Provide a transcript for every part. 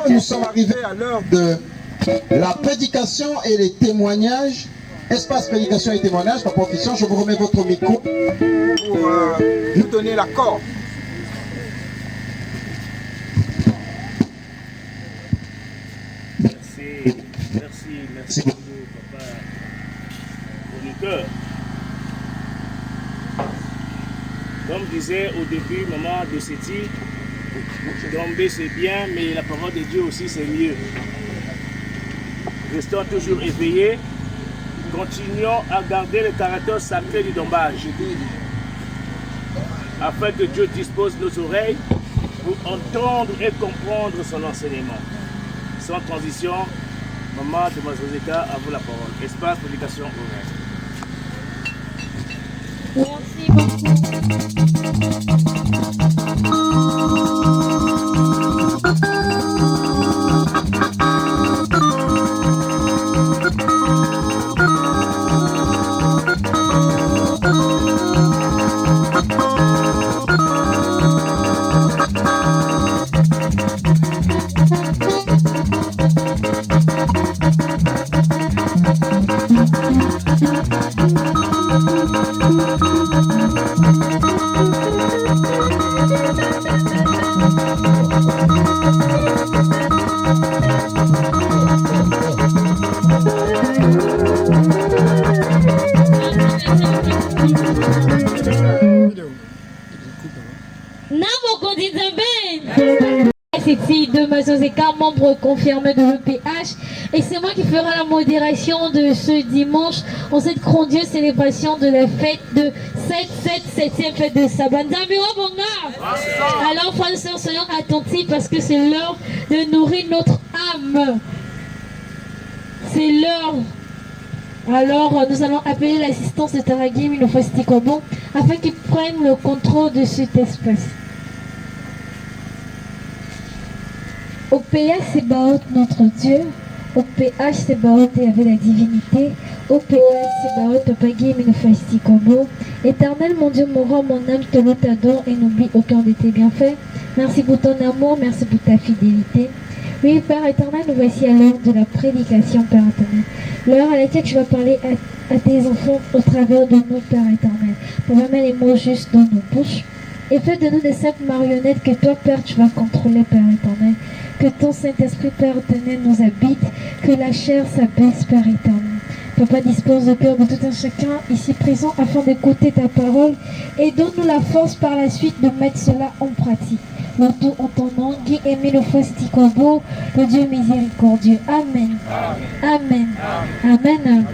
Nous sommes arrivés à l'heure de la prédication et les témoignages. Espace prédication et témoignage, Papa Officiant, je vous remets votre micro pour nous donner l'accord. Merci beaucoup, Papa Chroniqueur. Comme disait au début Maman de Séti, tomber c'est bien, mais la parole de Dieu aussi c'est mieux. Restons toujours éveillés, continuons à garder le caractère sacré du dombage, afin que Dieu dispose nos oreilles pour entendre et comprendre son enseignement. Sans transition, Maman de Mazozeka, à vous la parole. Espace, prédication ouverte. Merci beaucoup. De Mazozeka, membre confirmé de l'EPH, et c'est moi qui ferai la modération de ce dimanche en cette grandiose célébration de la fête de 7e fête de Sabbat. Alors frères et sœurs, soyons attentifs parce que c'est l'heure de nourrir notre âme. C'est l'heure. Alors nous allons appeler l'assistance de Taragui Minofastikobo afin qu'il prenne le contrôle de cet espace. Au PH c'est Baot notre Dieu, au PH c'est Baot et avec la divinité, au PH c'est Baot Papagui Minofasti Kobo. Éternel mon Dieu, mon roi, mon âme te loue, t'adore et n'oublie aucun de tes bienfaits. Merci pour ton amour, merci pour ta fidélité. Oui Père éternel, nous voici à l'heure de la prédication, Père éternel. L'heure à laquelle tu vas parler à tes enfants au travers de nous, Père éternel, pour mettre les mots justes dans nos bouches. Et fais de nous des simples marionnettes que toi, Père, tu vas contrôler, Père éternel. Que ton Saint-Esprit, Père éternel, nous habite. Que la chair s'abaisse, Père éternel. Papa, dispose le cœur de tout un chacun ici présent afin d'écouter ta parole. Et donne-nous la force par la suite de mettre cela en pratique. Le tout en ton nom, Guy Émile Fostikobo, le Dieu miséricordieux. Amen. Amen. Amen.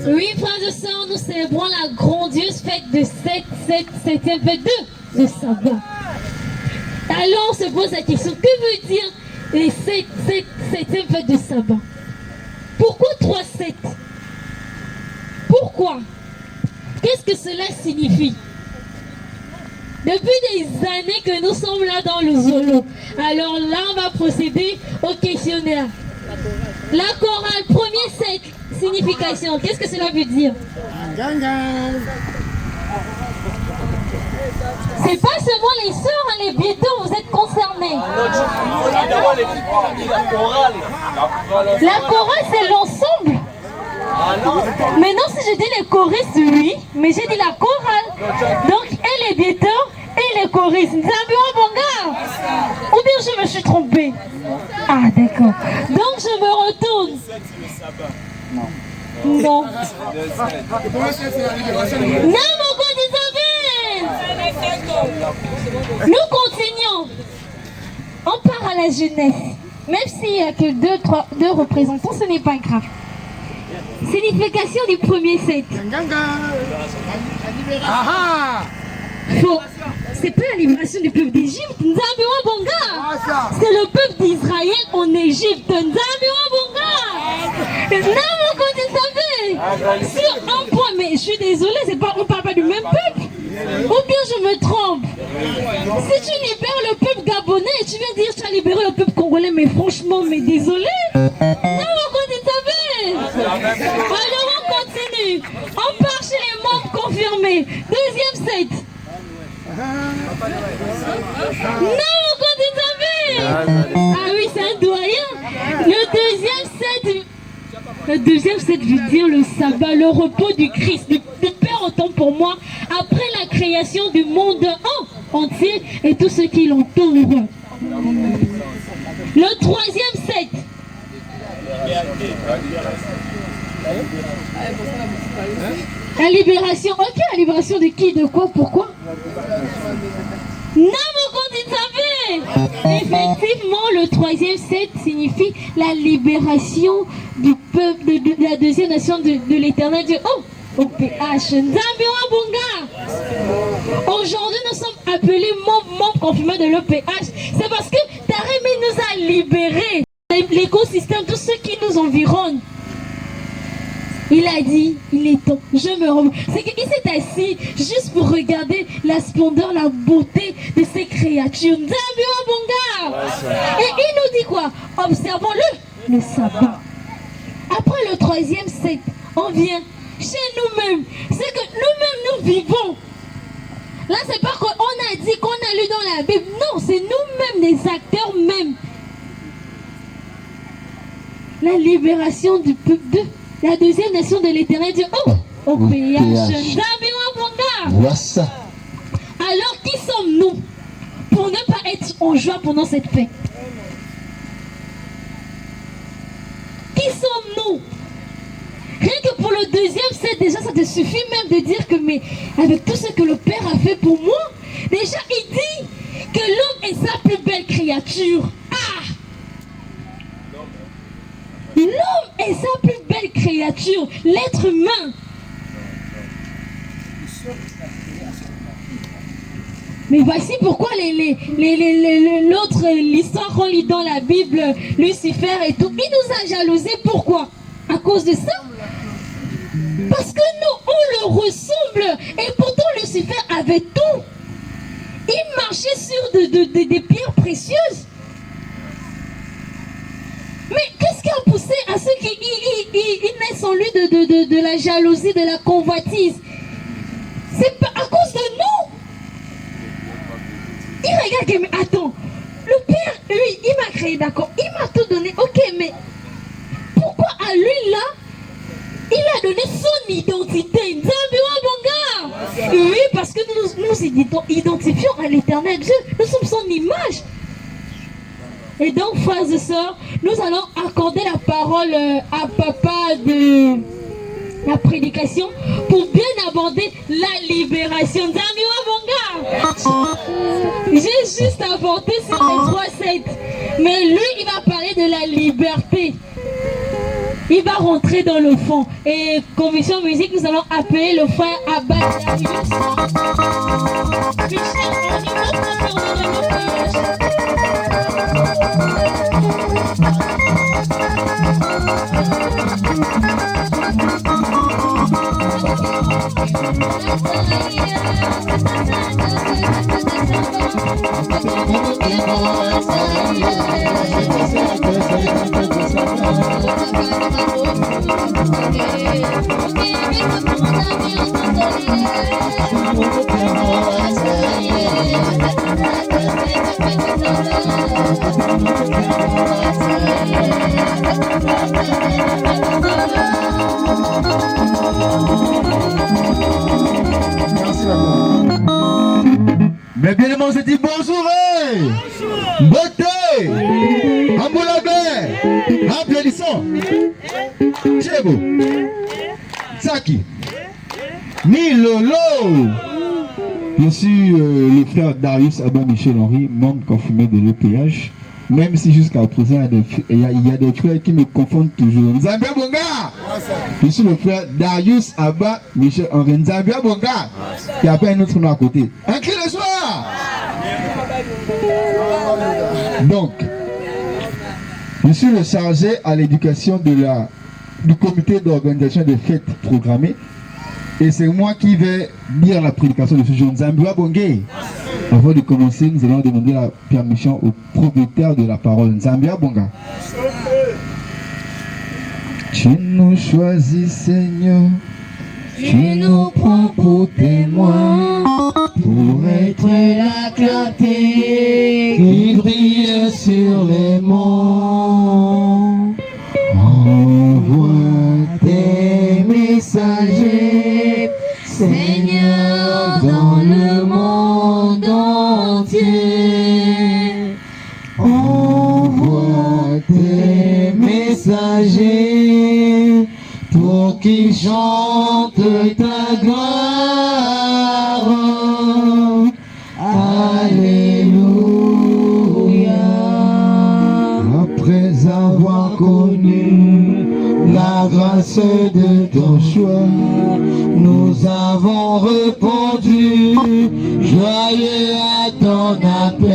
Oui, frères et sœurs, nous célébrons la grandiose fête de 7e fête de Sabbat. Alors on se pose la question, que veut dire les 7e fête de Sabbat? Pourquoi 3-7? Pourquoi? Qu'est-ce que cela signifie? Depuis des années que nous sommes là dans le Zolo. Alors là, on va procéder au questionnaire. La chorale, premier 7, signification. Qu'est-ce que cela veut dire? C'est pas seulement les sœurs, hein, les bientôt, vous êtes concernés. La chorale, c'est l'ensemble. Maintenant, si je dis les choristes, oui, mais j'ai dit la chorale. Donc, et les bientôt, et les choristes. Ou bien je me suis trompée. Ah, d'accord. Donc, je me retourne. Non. Non, mon God Isabelle. Nous continuons. On part à la jeunesse. Même s'il n'y a que deux représentants, ce n'est pas grave. Signification du premier 7. C'est pas la libération du peuple d'Égypte. C'est le peuple d'Israël en Égypte. Sur un point, mais je suis désolée, c'est pas, on parle pas du même peuple. Ou bien je me trompe. Si tu libères le peuple gabonais, tu viens dire que tu as libéré le peuple congolais, mais franchement, mais désolé. Alors on continue. On part chez 7. Non, mon compte Ah oui, c'est un doyen. Le deuxième 7 veut dire le sabbat, le repos du Christ. Le Père entend pour moi après la création du monde entier et tout ce qui l'entoure. Le troisième 7. La libération. Ok, la libération de qui, de quoi, pourquoi? Non, mon compte, il savait. Effectivement, le troisième 7 signifie la libération du peuple, de la deuxième nation de l'éternel Dieu. Oh, au PH. Aujourd'hui, nous sommes appelés membres confirmés de l'EPH. C'est parce que Tarémé nous a libérés. L'écosystème, tous ceux qui nous environnent. Il a dit, il est temps, je me remets. C'est qu'il s'est assis juste pour regarder la splendeur, la beauté de ces créatures. Et il nous dit quoi? Observons-le, le sabbat. Après le troisième 7, on vient chez nous-mêmes. C'est que nous-mêmes, nous vivons. Là, c'est pas qu'on a dit, qu'on a lu dans la Bible. Non, c'est nous-mêmes, les acteurs même. La libération du peuple de la deuxième nation de l'éternel Dieu. Oh, au PH. Voilà ça. Alors, qui sommes-nous pour ne pas être en joie pendant cette fête? Qui sommes-nous? Rien que pour le deuxième 7, déjà, ça te suffit même de dire que, mais avec tout ce que le Père a fait pour moi, déjà, il dit que l'homme est sa plus belle créature. Ah! L'homme est sa plus belle créature, l'être humain. Mais voici pourquoi l'histoire qu'on lit dans la Bible, Lucifer et tout, il nous a jalousés. Pourquoi? À cause de ça? Parce que nous, on le ressemble. Et pourtant, Lucifer avait tout. Il marchait sur des pierres précieuses. Mais qu'est-ce qui a poussé à ceux qui naissent en lui de la jalousie, de la convoitise? C'est à cause de nous. Il regarde que, mais attends, le Père, lui, il m'a créé, d'accord, il m'a tout donné, ok, mais pourquoi à lui là, il a donné son identité? Oui, parce que nous nous identifions à l'éternel Dieu, nous sommes son image. Et donc, frères et sœurs, nous allons accorder la parole à papa de la prédication pour bien aborder la libération. J'ai juste avorté sur les 3-7. Mais lui, il va parler de la liberté. Il va rentrer dans le fond. Et commission musique, nous allons appeler le frère Abba Darius. Michel, on y va confirmer de Mais bien aimé, on se dit bonjour, beauté, Amboulagé, applaudissons, Chego, Saki, Milolo. Je suis le frère Darius Abba Michel Henry, membre confirmé de l'EPH. Même si jusqu'à présent, il y a des frères qui me confondent toujours. Nzambia Bonga! Je suis le frère Darius Abba Michel Henry. Nzambia Bonga! Il n'y a pas un autre nom à côté. Un cri de joie! Donc, je suis le chargé à l'éducation du comité d'organisation des fêtes programmées. Et c'est moi qui vais lire la prédication de ce jour. Nzambia Bonga! Avant de commencer, nous allons demander la permission au propriétaire de la parole. Nzambia Bonga. Tu nous choisis, Seigneur. Tu nous prends pour témoins. pour être la clarté qui brille sur les monts. Envoie tes messagers, Seigneur, dans le monde entier. Envoie tes messagers pour qu'ils chantent ta gloire. Alléluia. Après avoir connu la grâce de ton choix, nous avons répondu joyeux à ton appel.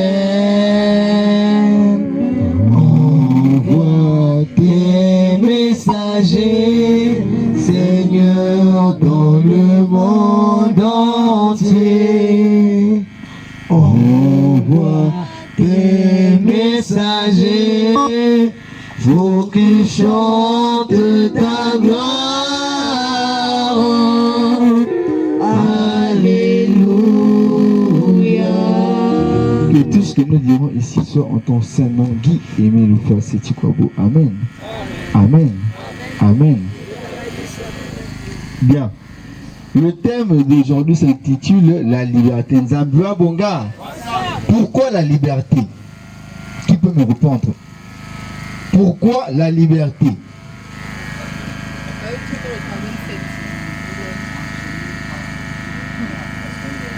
Envoie tes messagers, Seigneur, dans le monde entier. Envoie tes messagers pour qu'ils chantent ta gloire. Alléluia. Que tout ce que nous dirons ici soit en ton saint nom, Guy Aimé Loufa Seti Kwabo. Amen. Amen. Amen. Bien. Le thème d'aujourd'hui s'intitule la liberté. Nzambua Bonga. Pourquoi la liberté? Qui peut me répondre? Pourquoi la liberté?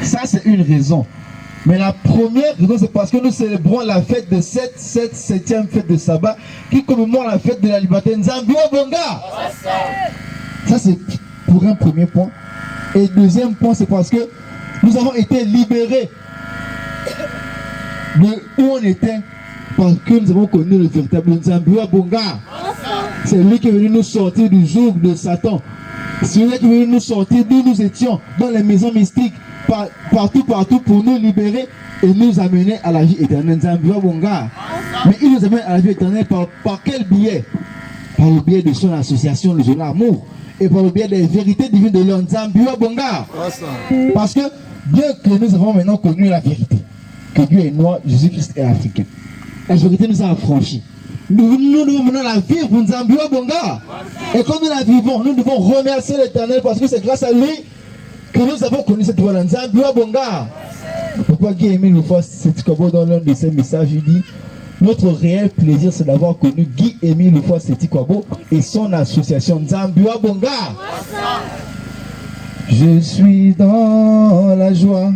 Ça, c'est une raison. Mais la première raison, c'est parce que nous célébrons la fête de 7e fête de sabbat qui commémore la fête de la liberté. Nzambua Bonga. Ça, c'est pour un premier point. Et deuxième point, c'est parce que nous avons été libérés de où on était, parce que nous avons connu le véritable Nzambua Bonga. C'est lui qui est venu nous sortir du joug de Satan. C'est lui qui est venu nous sortir d'où nous étions, dans les maisons mystiques, partout pour nous libérer et nous amener à la vie éternelle. Nzambua Bonga. Mais il nous amène à la vie éternelle par quel biais? Par le biais de son association, le journal Amour. Et par le biais des vérités divines de Nzambua Bonga. Parce que bien que nous avons maintenant connu la vérité, que Dieu est noir, Jésus-Christ est africain, la vérité nous a affranchis. Nous devons maintenant la vivre pour Nzambua Bonga. Et quand nous la vivons, nous devons remercier l'Éternel parce que c'est grâce à lui que nous avons connu cette voie. Nzambua Bonga. Pourquoi Guy Aimé Loufa Seti Kwabo dans l'un de ses messages, il dit: notre réel plaisir, c'est d'avoir connu Guy Aimé Loufa Seti Kwabo et son association Nzambua Bonga. Je suis dans la joie.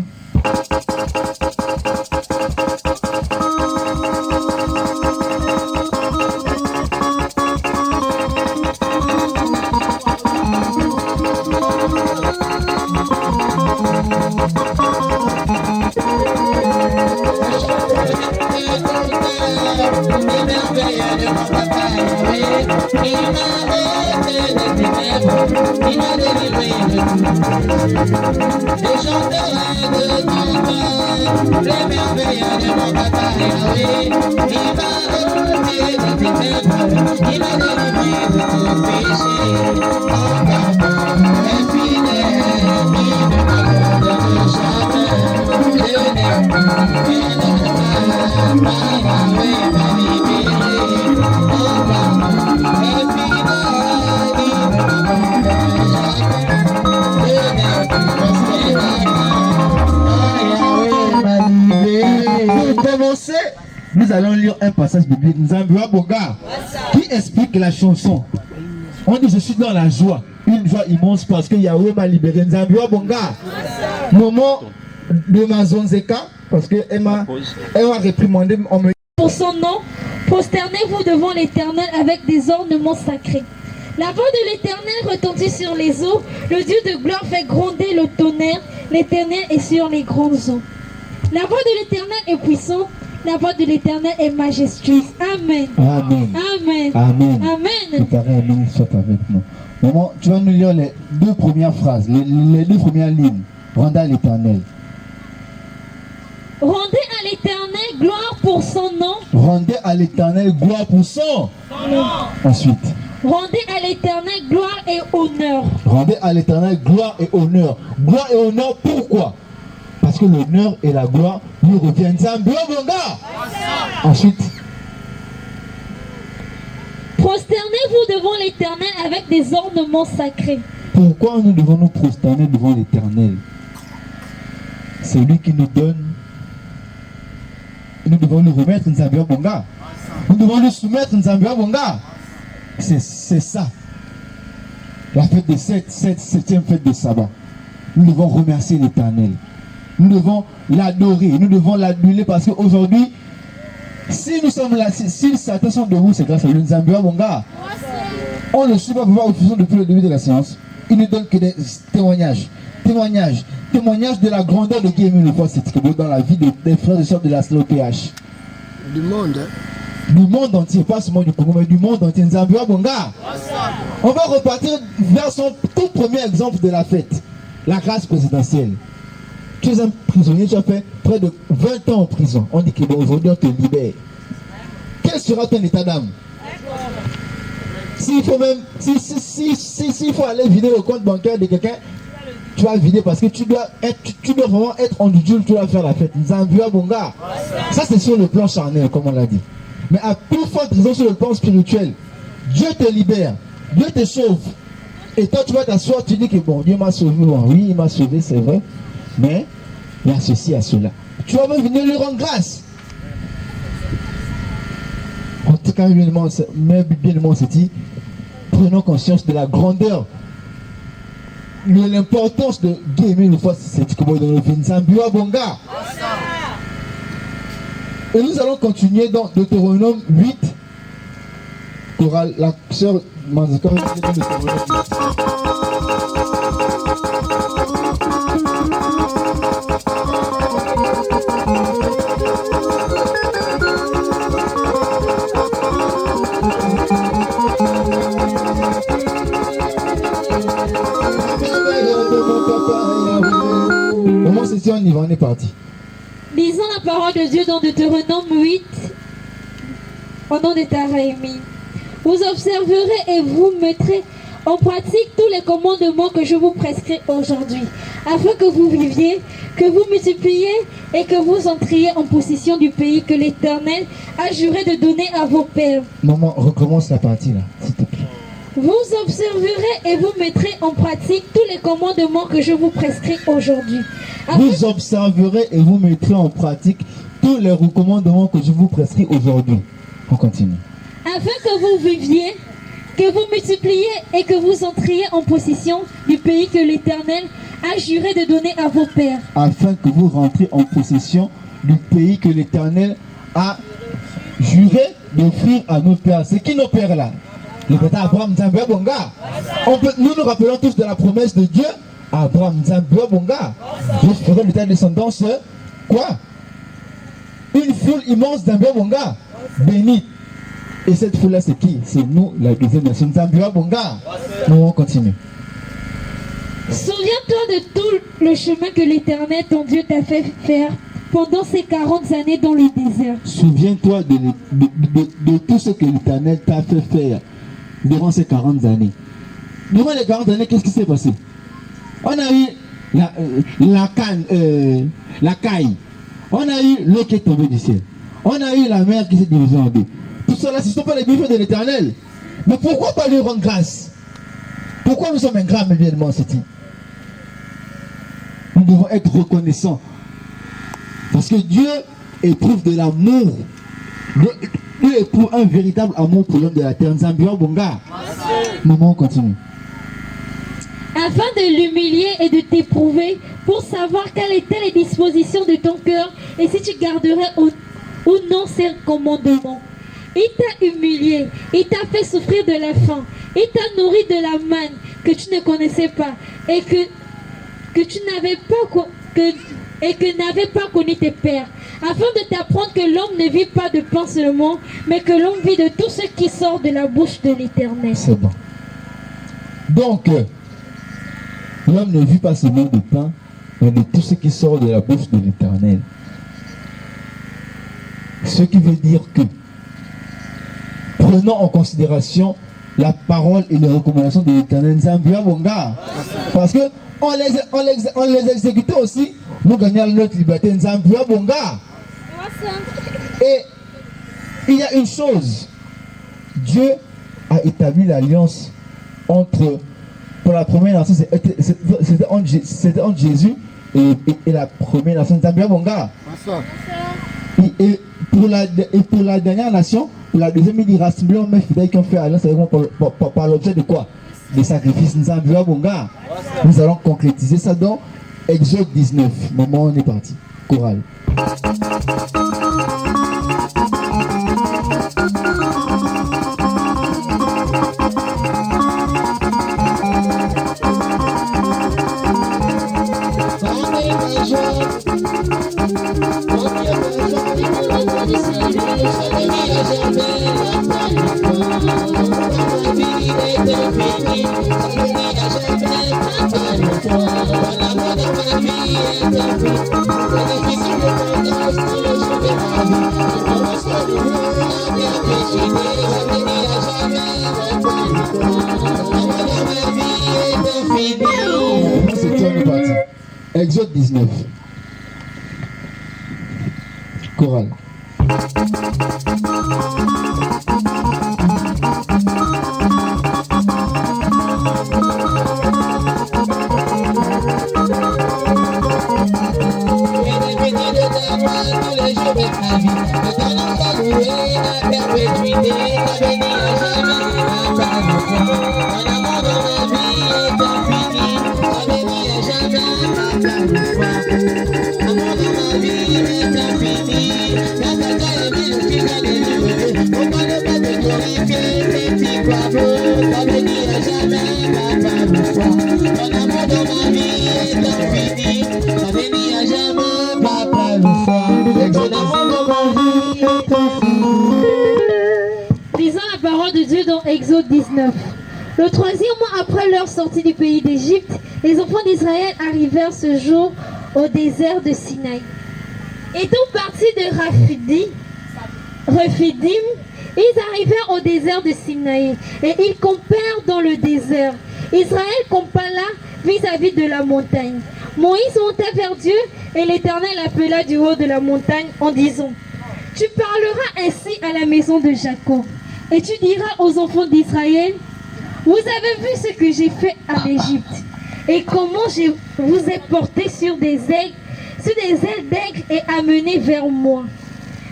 Nous allons lire un passage biblique, Nzambua Bonga, qui explique la chanson. On dit: je suis dans la joie, une joie immense parce que Yahweh m'a libéré. Nzambua Bonga. Moment de ma zonzeka, parce qu'elle m'a réprimandé. Pour son nom, prosternez-vous devant l'Éternel avec des ornements sacrés. La voix de l'Éternel retentit sur les eaux, le Dieu de gloire fait gronder le tonnerre, l'Éternel est sur les grandes eaux. La voix de l'Éternel est puissante, la voix de l'Éternel est majestueuse. Amen. Amen. Amen. Amen. Amen. Que ta réunion soit avec nous. Maman, tu vas nous lire les deux premières phrases, les deux premières lignes. Rendez à l'Éternel. Rendez à l'Éternel gloire pour son nom. Rendez à l'Éternel gloire pour son nom. Ensuite. Rendez à l'Éternel gloire et honneur. Rendez à l'Éternel gloire et honneur. Gloire et honneur, pourquoi? Parce que l'honneur et la gloire lui reviennent. Nzambe Bonga. Ensuite, prosternez-vous devant l'Éternel avec des ornements sacrés. pourquoi nous devons nous prosterner devant l'Éternel? C'est lui qui nous donne. Nous devons nous remettre Nzambe Bonga. Nous devons nous soumettre Nzambe Bonga. C'est ça. La fête de septième fête de sabbat. Nous devons remercier l'Éternel. Nous devons l'adorer. Nous devons l'aduler parce qu'aujourd'hui, si nous sommes là, si Satan sont debout, c'est grâce à lui. Nzambe Bonga. On ne suit pas pour voir depuis le début de la séance. Il ne donne que des témoignages. Témoignages de la grandeur de Dieu une fois c'est dans la vie des frères et sœurs de la SLOPH. Du monde. Du monde entier, pas seulement du Congo, mais du monde entier. Nzambe Bonga. On va repartir vers son tout premier exemple de la fête. La grâce présidentielle. Tu es un prisonnier, tu as fait près de 20 ans en prison. On dit qu'aujourd'hui on te libère. Quel sera ton état d'âme? S'il faut même, s'il faut aller vider le compte bancaire de quelqu'un, tu vas vider parce que tu dois vraiment être en udule, tu dois faire la fête. Nzambe Bonga. Ça c'est sur le plan charnel, comme on l'a dit. Mais à plus forte raison sur le plan spirituel, Dieu te libère, Dieu te sauve. Et toi tu vas t'asseoir, tu dis que bon, Dieu m'a sauvé. Bon, oui, il m'a sauvé, c'est vrai. Mais il y a ceci, il y a cela. Tu vas même venir lui rendre grâce. En tout cas, bien c'est dit, prenons conscience de la grandeur, de l'importance de Dieu aimer une fois, c'est comme dans le Nzambe Bonga. Et nous allons continuer dans Deutéronome 8. La sœur Manzika va nous dire Deutéronome 8. Comment c'est on y va, on est parti. Lisons la parole de Dieu dans Deutéronome 8, au nom de Taraïmi. Vous observerez et vous mettrez en pratique tous les commandements que je vous prescris aujourd'hui, afin que vous viviez, que vous multipliez et que vous entriez en possession du pays que l'Éternel a juré de donner à vos pères. Maman, recommence la partie là, s'il te plaît. Vous observerez et vous mettrez en pratique tous les commandements que je vous prescris aujourd'hui. Vous observerez et vous mettrez en pratique tous les recommandements que je vous prescris aujourd'hui. On continue. Afin que vous viviez, que vous multipliez et que vous entriez en possession du pays que l'Éternel a juré de donner à vos pères. Afin que vous rentriez en possession du pays que l'Éternel a juré d'offrir à nos pères. C'est qui nos pères là? Le père Abraham, Nzambe Bonga. Nous nous rappelons tous de la promesse de Dieu. Abraham, Nzambe Bonga. Je ferai de ta descendance quoi? Une foule immense, Nzambe Bonga. Bénie. Et cette foule-là, c'est qui? C'est nous, la deuxième nation. Nzambe Bonga. Nous, on continue. Souviens-toi de tout le chemin que l'Éternel, ton Dieu, t'a fait faire pendant ces 40 années dans le désert. Souviens-toi de tout ce que l'Éternel t'a fait faire durant ces 40 années. Durant les 40 années, qu'est-ce qui s'est passé? On a eu la caille. On a eu l'eau qui est tombée du ciel. On a eu la mer qui s'est divisée en deux. Tout cela, ce ne sont pas les bienfaits de l'Éternel. Mais pourquoi pas lui rendre grâce? Pourquoi nous sommes ingrats, mais bien c'est dit. Nous devons être reconnaissants. Parce que Dieu éprouve de l'amour. Dieu éprouve un véritable amour pour l'homme de la terre. Nzambe Bonga. Maman, on continue. Afin de l'humilier et de t'éprouver, pour savoir quelles étaient les dispositions de ton cœur et si tu garderais ou non ces commandements. Il t'a humilié, il t'a fait souffrir de la faim, il t'a nourri de la manne que tu ne connaissais pas et que tu n'avais pas connu tes pères, afin de t'apprendre que l'homme ne vit pas de pain seulement, mais que l'homme vit de tout ce qui sort de la bouche de l'Éternel. C'est bon. Donc, l'homme ne vit pas seulement de pain, mais de tout ce qui sort de la bouche de l'Éternel. Ce qui veut dire que, prenons en considération la parole et les recommandations de l'Éternel Nzambia Bonga. Parce que on les exécutait aussi, nous gagnons notre liberté Nzambia Bonga. Et il y a une chose, Dieu a établi l'alliance entre, pour la première nation, c'était entre Jésus et la première nation Nzambia Bonga. Et pour la dernière nation, la deuxième, il dit rassemblement, mais fidèles qui ont fait alliance avec moi par l'objet de quoi? Des sacrifices Nzambia Bonga. Nous allons concrétiser ça dans Exode 19. Moment, on est parti. Chorale. Exode 19. Chorale. Lisons la parole de Dieu dans Exode 19. Le troisième mois après leur sortie du pays d'Égypte, les enfants d'Israël arrivèrent ce jour au désert de Sinaï. Étant partis de Rephidim, ils arrivèrent au désert de Sinaï et ils campèrent dans le désert. Israël campa là vis-à-vis de la montagne. Moïse monta vers Dieu et l'Éternel appela du haut de la montagne en disant: Tu parleras ainsi à la maison de Jacob et tu diras aux enfants d'Israël: Vous avez vu ce que j'ai fait à l'Égypte et comment je vous ai porté sur des ailes d'aigle et amené vers moi.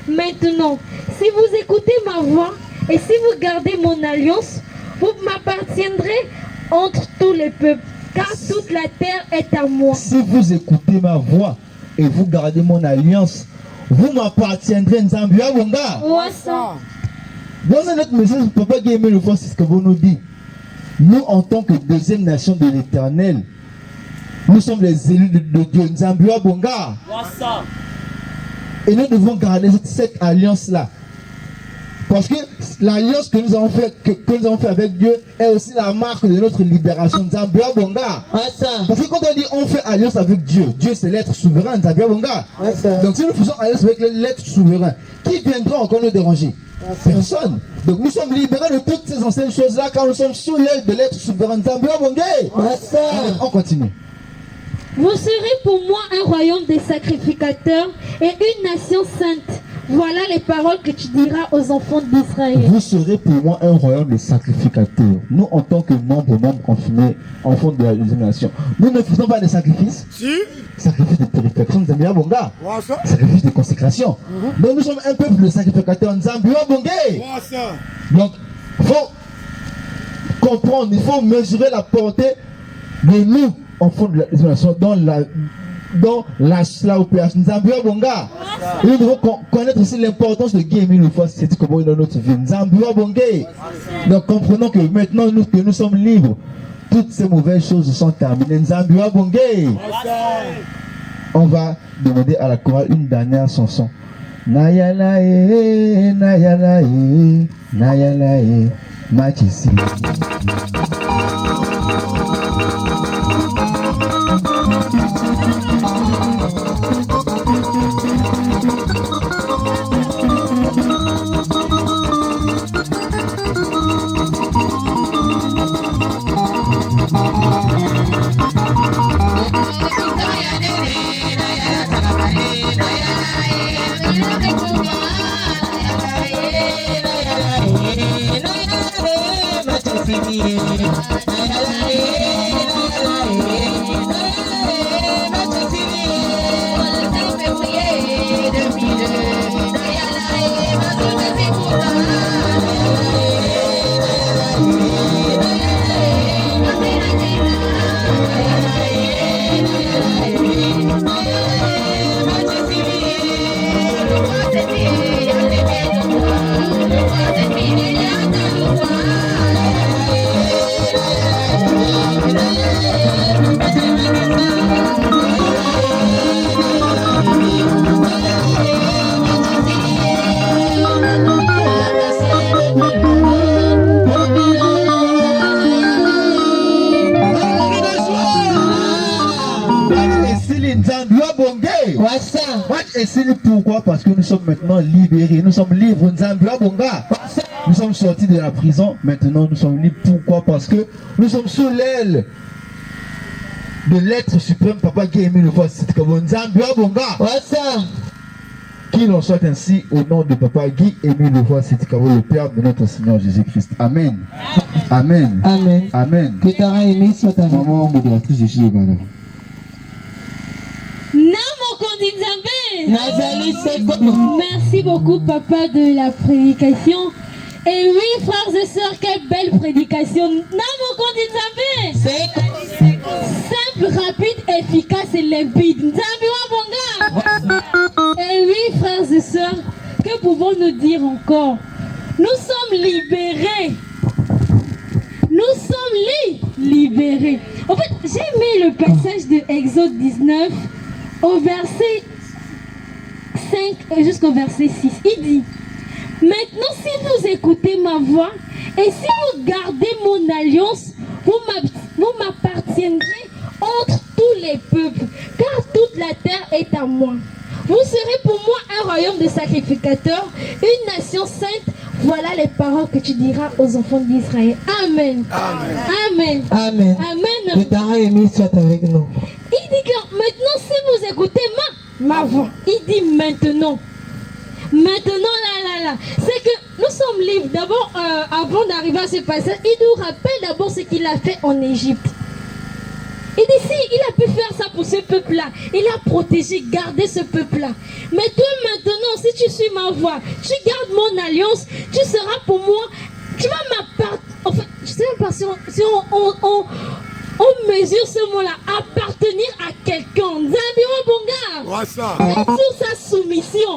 Maintenant, si vous écoutez ma voix et si vous gardez mon alliance, vous m'appartiendrez entre tous les peuples, car toute la terre est à moi. Si vous écoutez ma voix et vous gardez mon alliance, vous m'appartiendrez. Nzambia Bonga. Dans notre message, Papa Guémé le voit, c'est ce que vous nous dites. Nous, en tant que deuxième nation de l'Éternel, nous sommes les élus de Dieu. Nzambia Bonga. Et nous devons garder cette alliance-là. Parce que l'alliance que nous avons fait, avec Dieu est aussi la marque de notre libération. Nzambia Bonga. Parce que quand on dit on fait alliance avec Dieu, Dieu c'est l'être souverain. Nzambia Bonga. Donc si nous faisons alliance avec l'être souverain, qui viendra encore nous déranger? Personne. Donc nous sommes libérés de toutes ces anciennes choses-là quand nous sommes sous l'aile de l'être souverain. Nzambia Bonga. On continue. Vous serez pour moi un royaume des sacrificateurs et une nation sainte. Voilà les paroles que tu diras aux enfants d'Israël. Vous serez pour moi un royaume de sacrificateurs. Nous, en tant que membres confirmés, enfants de la deuxième nation, nous ne faisons pas des sacrifices. Si. Sacrifices de purification, Nzambia Bonga. Sacrifices de consécration. Donc nous sommes un peuple de sacrificateurs, Nzambia Bonga. Donc, il faut comprendre, il faut mesurer la portée de nous, enfants de la deuxième nation, dans la opération Nzambia Bonga. Et nous devons connaître aussi l'importance de Guémé une fois, c'est comment dans notre vie. Nzambia Bonga. Donc comprenons que maintenant que nous sommes libres, toutes ces mauvaises choses sont terminées. Nzambia Bonga. On va demander à la chorale une dernière chanson. Nayalae, Nayalae, Nayalae, Machisi. Et c'est pourquoi? Parce que nous sommes maintenant libérés. Nous sommes libres. Nous sommes sortis de la prison. Maintenant, nous sommes libres. Pourquoi? Parce que nous sommes sous l'aile de l'être suprême, Papa Guy Emile Qu'il en soit ainsi au nom de Papa Guy Emile le Père de notre Seigneur Jésus-Christ. Amen. Amen. Amen. Amen. Que ta réunie soit ta maman modératrice de Jésus. Merci beaucoup, papa, de la prédication. Et oui, frères et sœurs, quelle belle prédication. Simple, rapide, efficace et limpide. Et oui, frères et sœurs, que pouvons-nous dire encore? Nous sommes libérés. Nous sommes libérés. En fait, j'ai aimé le passage de Exode 19 au verset 5 jusqu'au verset 6. Il dit: maintenant, si vous écoutez ma voix et si vous gardez mon alliance, vous m'appartiendrez entre tous les peuples, car toute la terre est à moi. Vous serez pour moi un royaume de sacrificateurs, une nation sainte. Voilà les paroles que tu diras aux enfants d'Israël. Amen. Amen. Amen. Amen. Que ta réunie soit avec nous. Il dit que maintenant, si vous écoutez ma voix, il dit maintenant. Maintenant, là, c'est que nous sommes libres. D'abord, avant d'arriver à ce passage, il nous rappelle d'abord ce qu'il a fait en Égypte. Il dit, si, il a pu faire ça pour ce peuple-là. Il a protégé, gardé ce peuple-là. Mais toi, maintenant, si tu suis ma voix, tu gardes mon alliance, tu seras pour moi, tu vas m'appartenir. Enfin, je ne sais même pas si on mesure ce mot-là, appartenir à quelqu'un. Zambi Wabonga. Être sur sa soumission.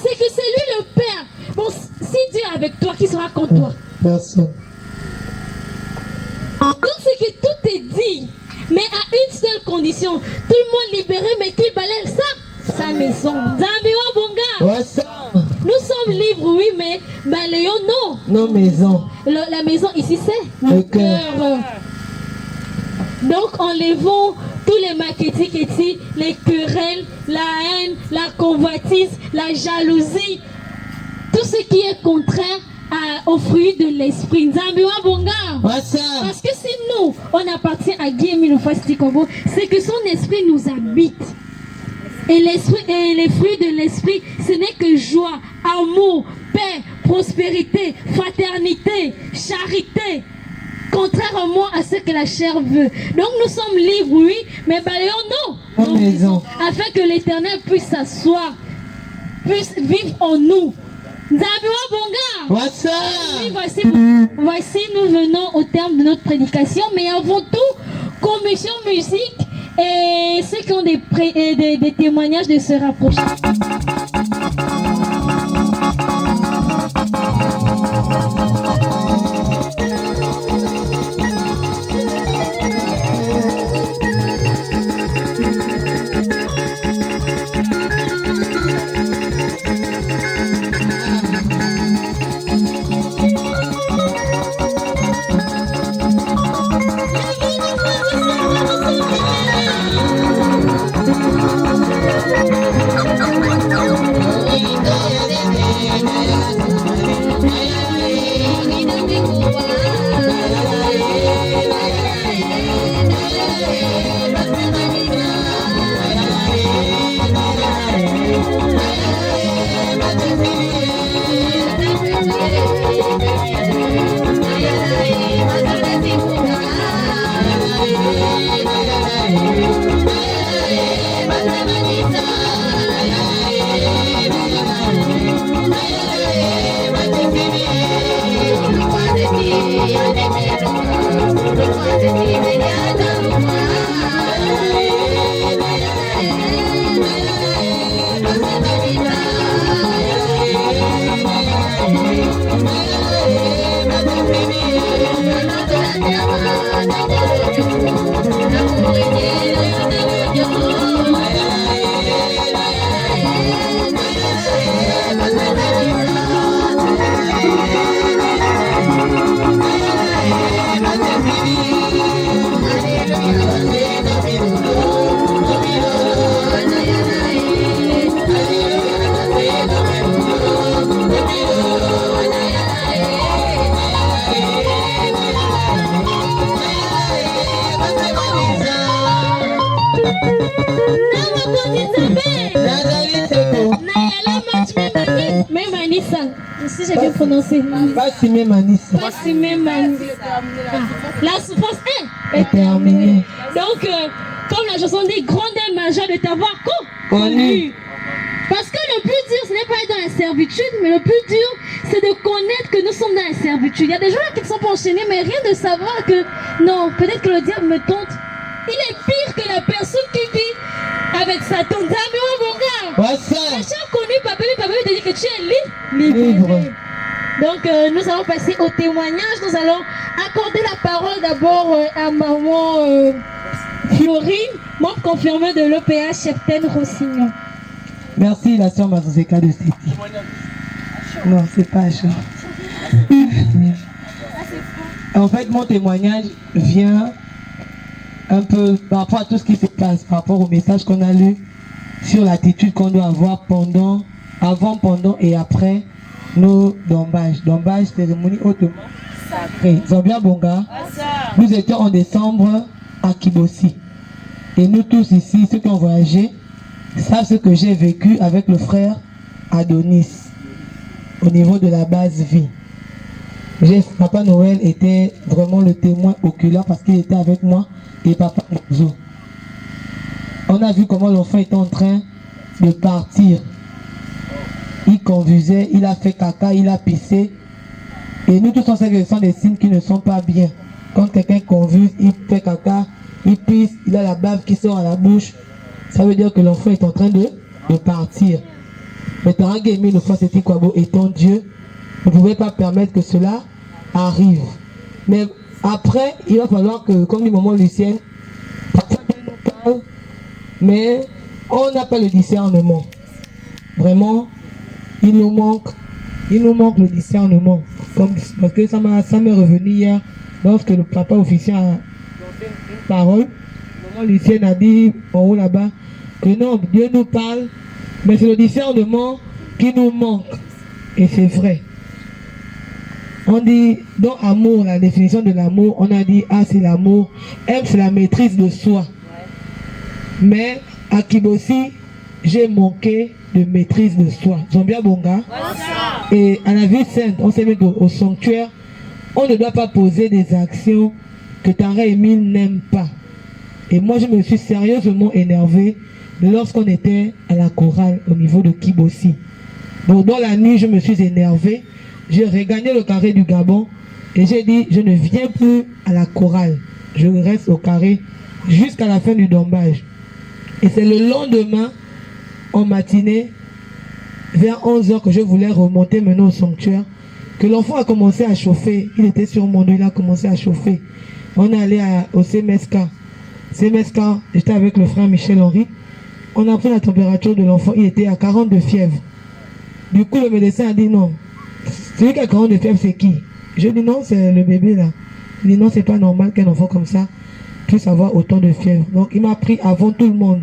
C'est que c'est lui le Père. Bon, si Dieu est avec toi, qui sera contre toi? Personne. Donc c'est que tout est dit. Mais à une seule condition, tout le monde libéré, mais qu'il balaye sa maison. Nous sommes libres, oui, mais balayons nos maisons. La maison ici, c'est le cœur. Donc enlevons tous les maquetis, les querelles, la haine, la convoitise, la jalousie, tout ce qui est contraire au fruit de l'esprit. Parce que si nous, on appartient à Guy Emile Fastikobo, c'est que son esprit nous habite. Et les fruits de l'esprit, ce n'est que joie, amour, paix, prospérité, fraternité, charité. Contrairement à ce que la chair veut. Donc nous sommes libres, oui, mais balayons nos maisons, afin que l'Éternel puisse s'asseoir, puisse vivre en nous. Oui, voici, nous venons au terme de notre prédication, mais avant tout, commission musique et ceux qui ont des témoignages de se rapprocher. Si j'ai bien prononcé. Bassimé Manis. Bassimé Manis. La souffrance est terminée. Donc, comme la chanson dit, grande et majeure de t'avoir connu. Parce que le plus dur, ce n'est pas être dans la servitude, mais le plus dur, c'est de connaître que nous sommes dans la servitude. Il y a des gens qui ne sont pas enchaînés, mais rien de savoir que, non, peut-être que le diable me tente. Il est pire que la personne qui vit avec Satan. Les gens connus, papa te dit que tu es libre. Donc, nous allons passer au témoignage. Nous allons accorder la parole d'abord à maman Florine, membre confirmé de l'OPH Cheptaine Roussillon. Merci la sœur Mazozeka de City. Non, c'est pas chaud. En fait, mon témoignage vient un peu par rapport à tout ce qui se passe, par rapport au message qu'on a lu sur l'attitude qu'on doit avoir avant, pendant et après nos dombages. Dombage, cérémonie hautement sacrée. Zambia Bonga, nous étions en décembre à Kibosi. Et nous tous ici, ceux qui ont voyagé, savent ce que j'ai vécu avec le frère Adonis au niveau de la base vie. Papa Noël était vraiment le témoin oculaire parce qu'il était avec moi et Papa Ngozo. On a vu comment l'enfant était en train de partir. Il convulsait, il a fait caca, il a pissé. Et nous tous on sait que ce sont des signes qui ne sont pas bien. Quand quelqu'un convulse, il fait caca, il pisse, il a la bave qui sort à la bouche. Ça veut dire que l'enfant est en train de partir. Mais Tarangémi, le frère Seti Kwabo, étant Dieu, ne pouvait pas permettre que cela arrive. Mais après, il va falloir que, comme dit maman Lucienne, parfois Dieu nous parle, mais on n'a pas le discernement. Vraiment, il nous manque le discernement. Parce que ça m'est revenu hier, lorsque le papa officiel a donné une parole. Maman Lucienne a dit en haut là-bas que non, Dieu nous parle, mais c'est le discernement qui nous manque. Et c'est vrai. On dit, dans amour, la définition de l'amour, on a dit, c'est l'amour. M, c'est la maîtrise de soi. Mais à Kibosi, j'ai manqué de maîtrise de soi. Zambia Bonga. Et à la vie sainte, on sait qu'au sanctuaire, on ne doit pas poser des actions que Tara Emile n'aime pas. Et moi, je me suis sérieusement énervé lorsqu'on était à la chorale au niveau de Kibosi. Donc, dans la nuit, je me suis énervé. J'ai regagné le carré du Gabon et j'ai dit, je ne viens plus à la chorale. Je reste au carré jusqu'à la fin du dombage. Et c'est le lendemain, en matinée, vers 11h, que je voulais remonter maintenant au sanctuaire, que l'enfant a commencé à chauffer. Il était sur mon dos, il a commencé à chauffer. On est allé au CMSK. CMSK, j'étais avec le frère Michel Henry. On a pris la température de l'enfant, il était à 40 de fièvre. Du coup, le médecin a dit non. Celui qui a 40 de fièvre, c'est qui? Je dis non, c'est le bébé là. Il dit non, c'est pas normal qu'un enfant comme ça puisse avoir autant de fièvre. Donc il m'a pris avant tout le monde.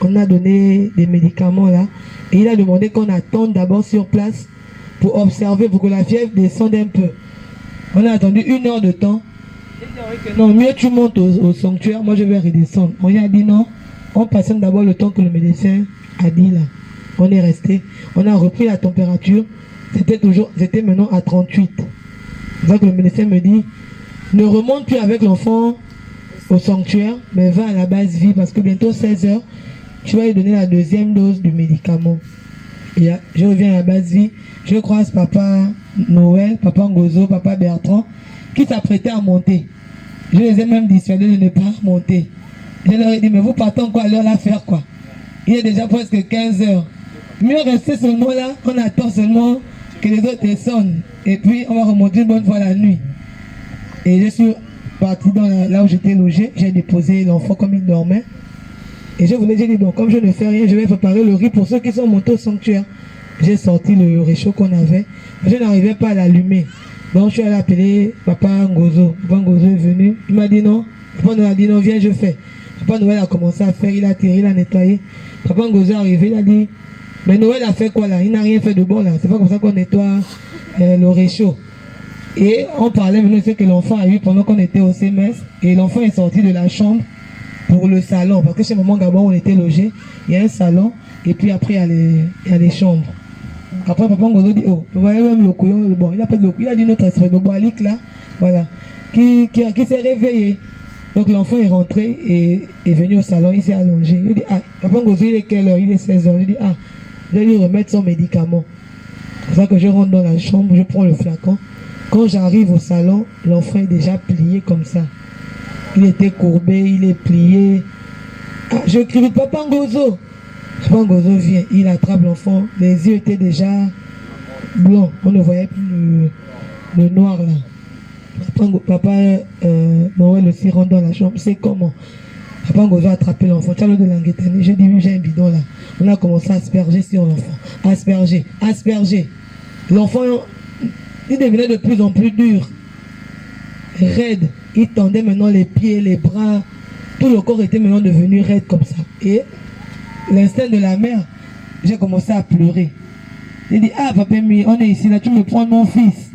On a donné des médicaments là. Et il a demandé qu'on attende d'abord sur place pour observer, pour que la fièvre descende un peu. On a attendu 1 heure de temps. Non, mieux tu montes au sanctuaire, moi je vais redescendre. On lui a dit non, on patiente d'abord le temps que le médecin a dit là. On est resté, on a repris la température, c'était maintenant à 38. C'est ça que le médecin me dit, ne remonte plus avec l'enfant au sanctuaire, mais va à la base vie parce que bientôt 16h, tu vas lui donner la 2e dose du médicament. Et je reviens à la base vie, je croise papa Noël, papa Ngozo, papa Bertrand, qui s'apprêtaient à monter. Je les ai même dissuadés de ne pas monter. Je leur ai dit, mais vous partez quoi à l'heure là faire quoi? Il est déjà presque 15h. Mieux rester seulement là, on attend seulement que les autres descendent. Et puis on va remonter une bonne fois la nuit. Et je suis parti là où j'étais logé, j'ai déposé l'enfant comme il dormait. Et j'ai dit, bon, comme je ne fais rien, je vais préparer le riz pour ceux qui sont montés au sanctuaire. J'ai sorti le réchaud qu'on avait. Je n'arrivais pas à l'allumer. Donc je suis allé appeler Papa Ngozo. Papa Ngozo est venu. Il m'a dit non. Papa Noël a dit non, viens, je fais. Papa Noël a commencé à faire, il a tiré, il a nettoyé. Papa Ngozo est arrivé, il a dit, mais Noël a fait quoi là? Il n'a rien fait de bon là. C'est pas comme ça qu'on nettoie le réchaud. Et on parlait maintenant de ce que l'enfant a eu pendant qu'on était au CMS. Et l'enfant est sorti de la chambre pour le salon. Parce que chez Maman Gabon, on était logé. Il y a un salon. Et puis après, il y a les chambres. Après, papa Ngozo dit, oh, vous voyez même le couillon, bon, il a pas de le couillon, il a dit notre esprit, le boalik là, voilà, qui s'est réveillé. Donc l'enfant est rentré et est venu au salon, il s'est allongé. Il dit, ah, papa Ngozo, il est quelle heure? Il est 16h. Il dit, ah, je vais lui remettre son médicament. C'est ça que je rentre dans la chambre, je prends le flacon. Quand j'arrive au salon, l'enfant est déjà plié comme ça. Il était courbé, il est plié. Ah, je crie, papa Ngozo. Papa Ngozo vient, il attrape l'enfant. Les yeux étaient déjà blancs. On ne voyait plus le noir là. Papa Noël aussi rentre dans la chambre. C'est comment? Papa Ngozo a attrapé l'enfant. Tu as l'eau de languetanie. Je dis, oui, j'ai un bidon là. On a commencé à asperger sur l'enfant. Asperger, asperger. L'enfant, il devenait de plus en plus dur. Raide. Il tendait maintenant les pieds, les bras. Tout le corps était maintenant devenu raide comme ça. Et l'instinct de la mère, j'ai commencé à pleurer. J'ai dit, ah papa, on est ici, là, tu me prends mon fils.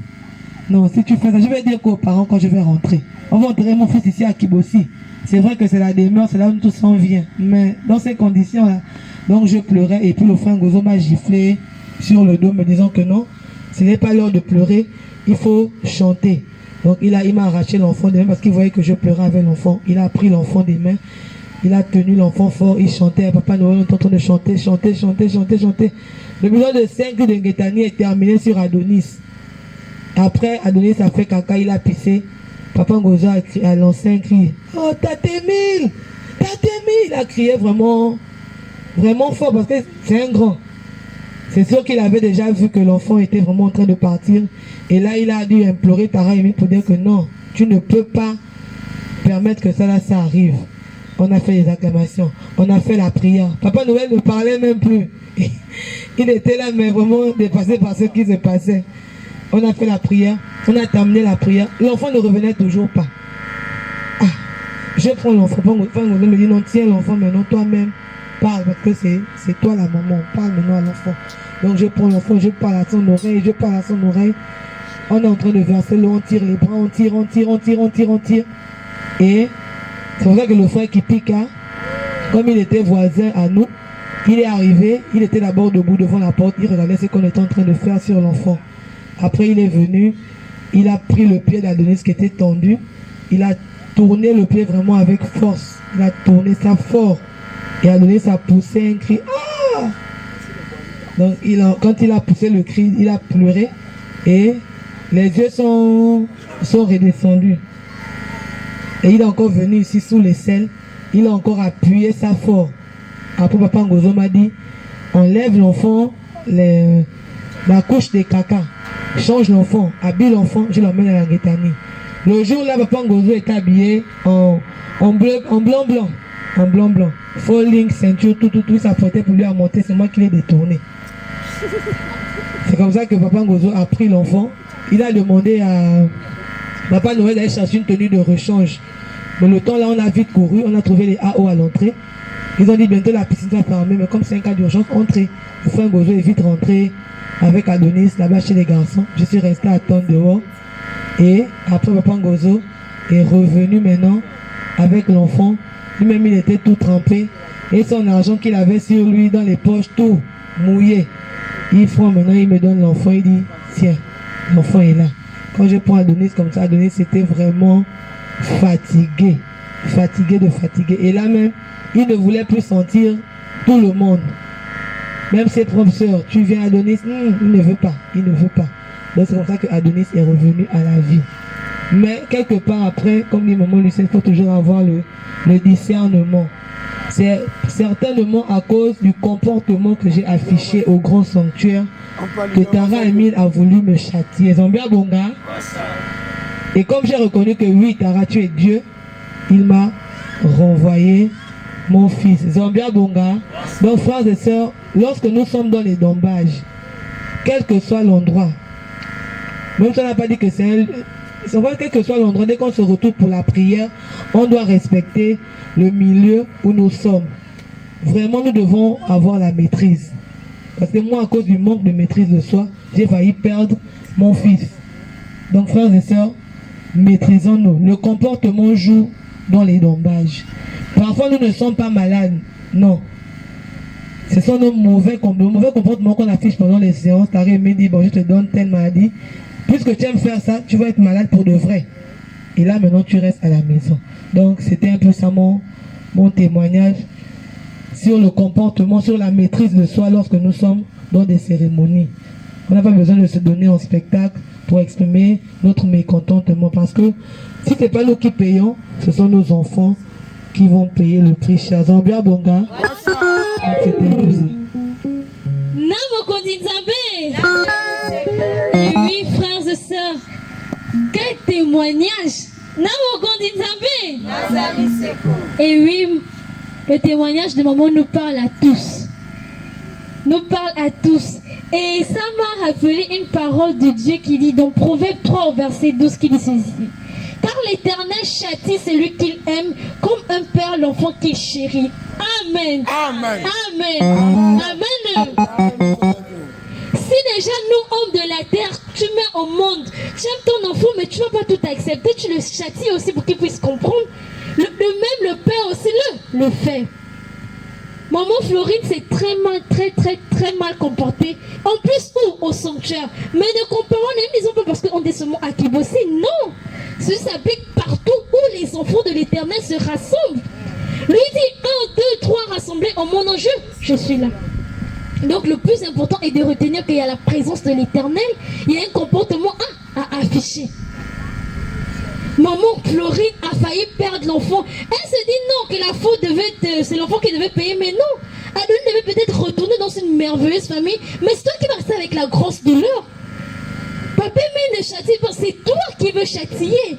Non, si tu fais ça, je vais dire qu'aux parents quand je vais rentrer. On va enterrer mon fils ici à Kibossi. C'est vrai que c'est la demeure, c'est là où tout s'en vient. Mais dans ces conditions-là, donc je pleurais et puis le frère Ngozo m'a giflé sur le dos me disant que non, ce n'est pas l'heure de pleurer, il faut chanter. Donc il m'a arraché l'enfant des mains parce qu'il voyait que je pleurais avec l'enfant. Il a pris l'enfant des mains, il a tenu l'enfant fort, il chantait. Papa Noël est en train de chanter, chanter, chanter, chanter, chanter. Le besoin de 5 de Nguetani est terminé sur Adonis. Après, Adonis a fait caca, il a pissé. Papa Ngozo a lancé un cri. Oh, Tatemil! Tatemil! Il a crié vraiment, vraiment fort parce que c'est un grand. C'est sûr qu'il avait déjà vu que l'enfant était vraiment en train de partir. Et là, il a dû implorer Tara Emi pour dire que non, tu ne peux pas permettre que ça arrive. On a fait les acclamations, on a fait la prière. Papa Noël ne parlait même plus. Il était là, mais vraiment dépassé par ce qui se passait. On a fait la prière, on a terminé la prière. L'enfant ne revenait toujours pas. Ah, je prends l'enfant, Papa Noël me dit non, tiens l'enfant maintenant, toi-même. Parle parce que c'est toi la maman, parle maintenant à l'enfant. Donc je prends l'enfant, je parle à son oreille, je parle à son oreille. On est en train de verser l'eau, on tire les bras, on tire. Et c'est pour ça que le frère qui pique, comme il était voisin à nous, il est arrivé, il était d'abord debout devant la porte, il regardait ce qu'on était en train de faire sur l'enfant. Après il est venu, il a pris le pied d'Adonis qui était tendu, il a tourné le pied vraiment avec force, il a tourné ça fort. Et Adonis a poussé un cri. Ah! Donc quand il a poussé le cri, il a pleuré et les yeux sont redescendus. Et il est encore venu ici sous les selles. Il a encore appuyé ça fort. Après Papa Ngozo m'a dit, enlève l'enfant, la couche de caca. Change l'enfant, habille l'enfant, je l'emmène à la Nguetani. Le jour là, Papa Ngozo est habillé en blanc. En blanc. Falling, ceinture, tout s'apprêtait pour lui à monter, c'est moi qui l'ai détourné. C'est comme ça que Papa Ngozo a pris l'enfant. Il a demandé à Papa Noël d'aller chercher une tenue de rechange. Mais le temps là, on a vite couru, on a trouvé les AO à l'entrée. Ils ont dit bientôt la piscine va fermer, mais comme c'est un cas d'urgence, entrez. Le frère Ngozo est vite rentré avec Adonis là-bas chez les garçons. Je suis resté à attendre dehors. Et après Papa Ngozo est revenu maintenant avec l'enfant. Lui-même il était tout trempé. Et son argent qu'il avait sur lui dans les poches, tout mouillé. Il prend maintenant, il me donne l'enfant, il dit, tiens, l'enfant est là. Quand je prends Adonis comme ça, Adonis était vraiment fatigué. Et là même, il ne voulait plus sentir tout le monde. Même ses propres sœurs, tu viens Adonis, il ne veut pas. Donc c'est comme ça que Adonis est revenu à la vie. Mais quelque part après, comme dit Maman Lucien, il faut toujours avoir le discernement. C'est certainement à cause du comportement que j'ai affiché au grand sanctuaire que Tara Emile a voulu me châtier. Zambia Bonga. Et comme j'ai reconnu que oui, Tara, tu es Dieu, il m'a renvoyé mon fils. Zambia Bonga. Donc frères et sœurs, lorsque nous sommes dans les dombages, quel que soit l'endroit, même si on n'a pas dit que c'est un... Quel que soit l'endroit, dès qu'on se retrouve pour la prière, on doit respecter le milieu où nous sommes. Vraiment, nous devons avoir la maîtrise. Parce que moi, à cause du manque de maîtrise de soi, j'ai failli perdre mon fils. Donc, frères et sœurs, maîtrisons-nous. Le comportement joue dans les dombages. Parfois, nous ne sommes pas malades. Non. Ce sont nos mauvais comportements qu'on affiche pendant les séances. Tu arrives et me dis, bon, je te donne telle maladie. Puisque tu aimes faire ça, tu vas être malade pour de vrai. Et là, maintenant, tu restes à la maison. Donc, c'était un peu ça mon témoignage sur le comportement, sur la maîtrise de soi lorsque nous sommes dans des cérémonies. On n'a pas besoin de se donner en spectacle pour exprimer notre mécontentement. Parce que si ce n'est pas nous qui payons, ce sont nos enfants qui vont payer le prix. Chers Zambia Bonga. C'était un plaisir. Et oui, frères et sœurs, quel témoignage! Et oui, le témoignage de maman nous parle à tous. Nous parle à tous. Et ça m'a rappelé une parole de Dieu qui dit dans Proverbe 3 au verset 12 qui dit ceci. Car l'Éternel châtie celui qu'il aime comme un père l'enfant qu'il chérit. Amen. Amen. Amen. Amen. Si déjà nous, hommes de la terre, tu mets au monde, tu aimes ton enfant, mais tu ne vas pas tout accepter, tu le châties aussi pour qu'il puisse comprendre. Le père aussi le fait. Maman Florine s'est très mal comportée. En plus, au sanctuaire. Mais ne comparons, ne disons pas parce qu'on est seulement à Kibossi. Non. Ceci s'applique partout où les enfants de l'Éternel se rassemblent. Lui dit 1, 2, 3 rassemblés en mon nom, je suis là. Donc le plus important est de retenir qu'il y a la présence de l'Éternel. Il y a un comportement à afficher. Maman Florine a failli perdre l'enfant. Elle se dit non, que la faute devait c'est l'enfant qui devait payer. Mais non, Adeline devait peut-être retourner dans une merveilleuse famille. Mais c'est toi qui vas rester avec la grosse douleur. Papa mais ne châtie pas, c'est toi qui veux châtier.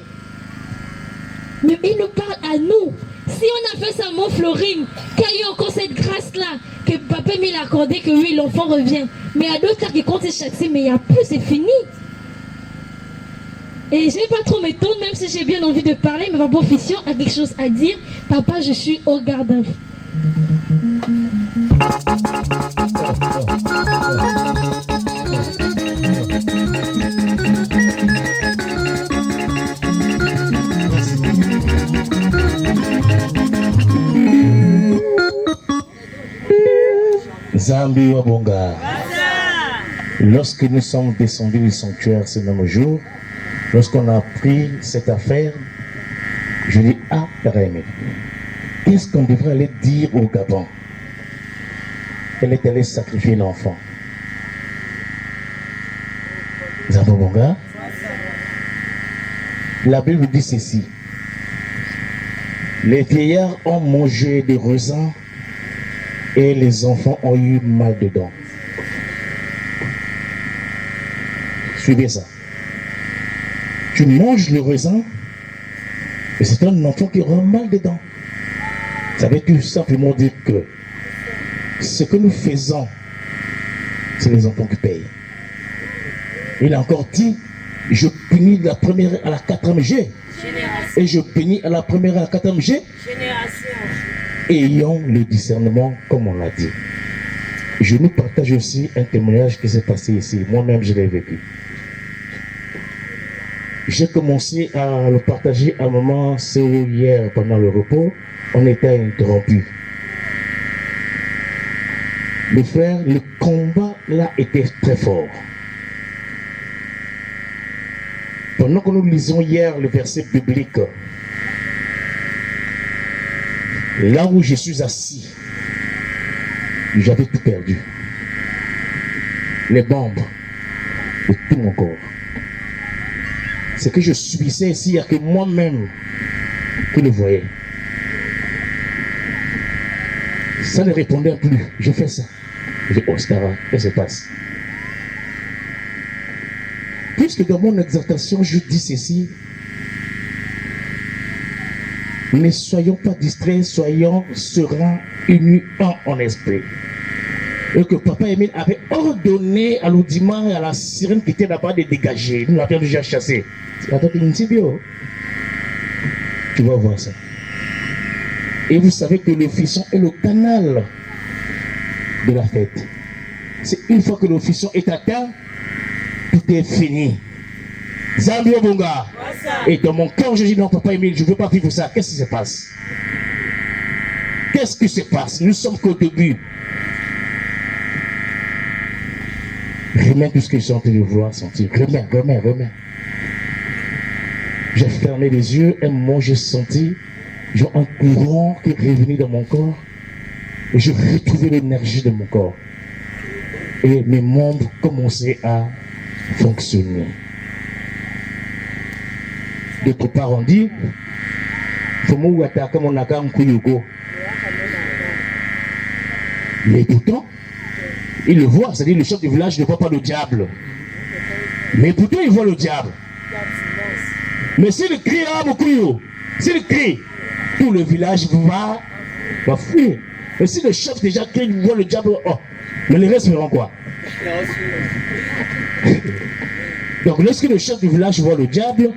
Mais il nous parle à nous. Si on a fait ça, maman Florine, qu'il y a eu encore cette grâce-là, que papa m'a accordé, que oui, l'enfant revient. Mais il y a d'autres cas qui comptent châtier, mais il n'y a plus, c'est fini. Et je ne vais pas trop m'étendre, même si j'ai bien envie de parler, mais papa Fission a quelque chose à dire. Papa, je suis au garde à vous. Zambi Wabonga. Lorsque nous sommes descendus du sanctuaire ce même jour, lorsqu'on a appris cette affaire, je dis ah, Rémi, qu'est-ce qu'on devrait aller dire au Gabon? Elle est allée sacrifier l'enfant. Zambi Wabonga. La Bible dit ceci. Les vieillards ont mangé des raisins et les enfants ont eu mal dedans. Suivez ça. Tu manges le raisin et c'est un enfant qui aura mal dedans. Ça veut tout simplement dire que ce que nous faisons, c'est les enfants qui payent. Il a encore dit, je punis de la première à la quatrième G. Et je punis à la première à la quatrième G. Ayons le discernement, comme on l'a dit. Je nous partage aussi un témoignage qui s'est passé ici. Moi-même, je l'ai vécu. J'ai commencé à le partager à un moment, c'est où hier, pendant le repos, on était interrompu. Le frère, le combat là était très fort. Pendant que nous lisions hier le verset biblique, là où je suis assis, j'avais tout perdu. Les membres de tout mon corps. C'est que je subissais ici, il n'y a que moi-même qui le voyais. Ça ne répondait plus. Je fais ça. Je dis, Oscar, qu'est-ce qui se passe? Puisque dans mon exhortation, je dis ceci, ne soyons pas distraits, soyons sereins, unis en esprit. Et que Papa Emile avait ordonné à l'audiment et à la sirène qui était là-bas de dégager. Nous l'avions déjà chassé. Tu vas voir ça. Et vous savez que le fission est le canal de la fête. C'est une fois que le fission est atteint, tout est fini. Zambi Bonga. Et dans mon cœur, je dis non, Papa Emile, je ne veux pas vivre ça. Qu'est-ce qui se passe? Qu'est-ce qui se passe? Nous sommes qu'au début. Remets tout ce que j'ai en train de vouloir sentir. Remets. J'ai fermé les yeux, un moment j'ai senti genre un courant qui est revenu dans mon corps. Et je retrouvais l'énergie de mon corps. Et mes membres commençaient à fonctionner. D'autre part, on dit, mais pourtant, il le voit, c'est-à-dire le chef du village ne voit pas le diable. Mais pourtant, il voit le diable. Mais s'il crie à Mokuyo, s'il crie, tout le village va fuir. Et si le chef déjà crie, voit le diable, oh, mais les restes feront quoi? Donc lorsque le chef du village voit le diable,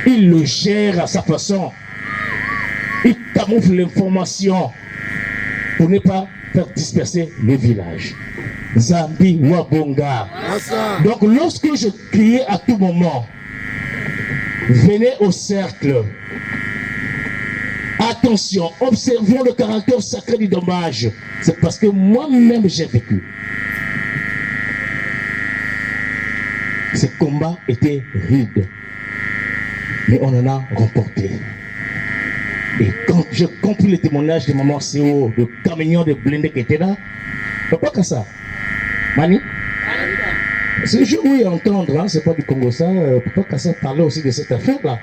il le gère à sa façon. Il camoufle l'information pour ne pas faire disperser le village. Zambi Wabonga. Donc lorsque je criais à tout moment, venez au cercle. Attention, observons le caractère sacré du dommage. C'est parce que moi-même j'ai vécu. Ce combat était rude, mais on en a remporté. Et quand j'ai compris le témoignage de maman CO, le camion de blindé qui était là, pas que ça. Mani, c'est je oui entendre, hein, c'est pas du Congo ça, pas que ça parler aussi de cette affaire-là.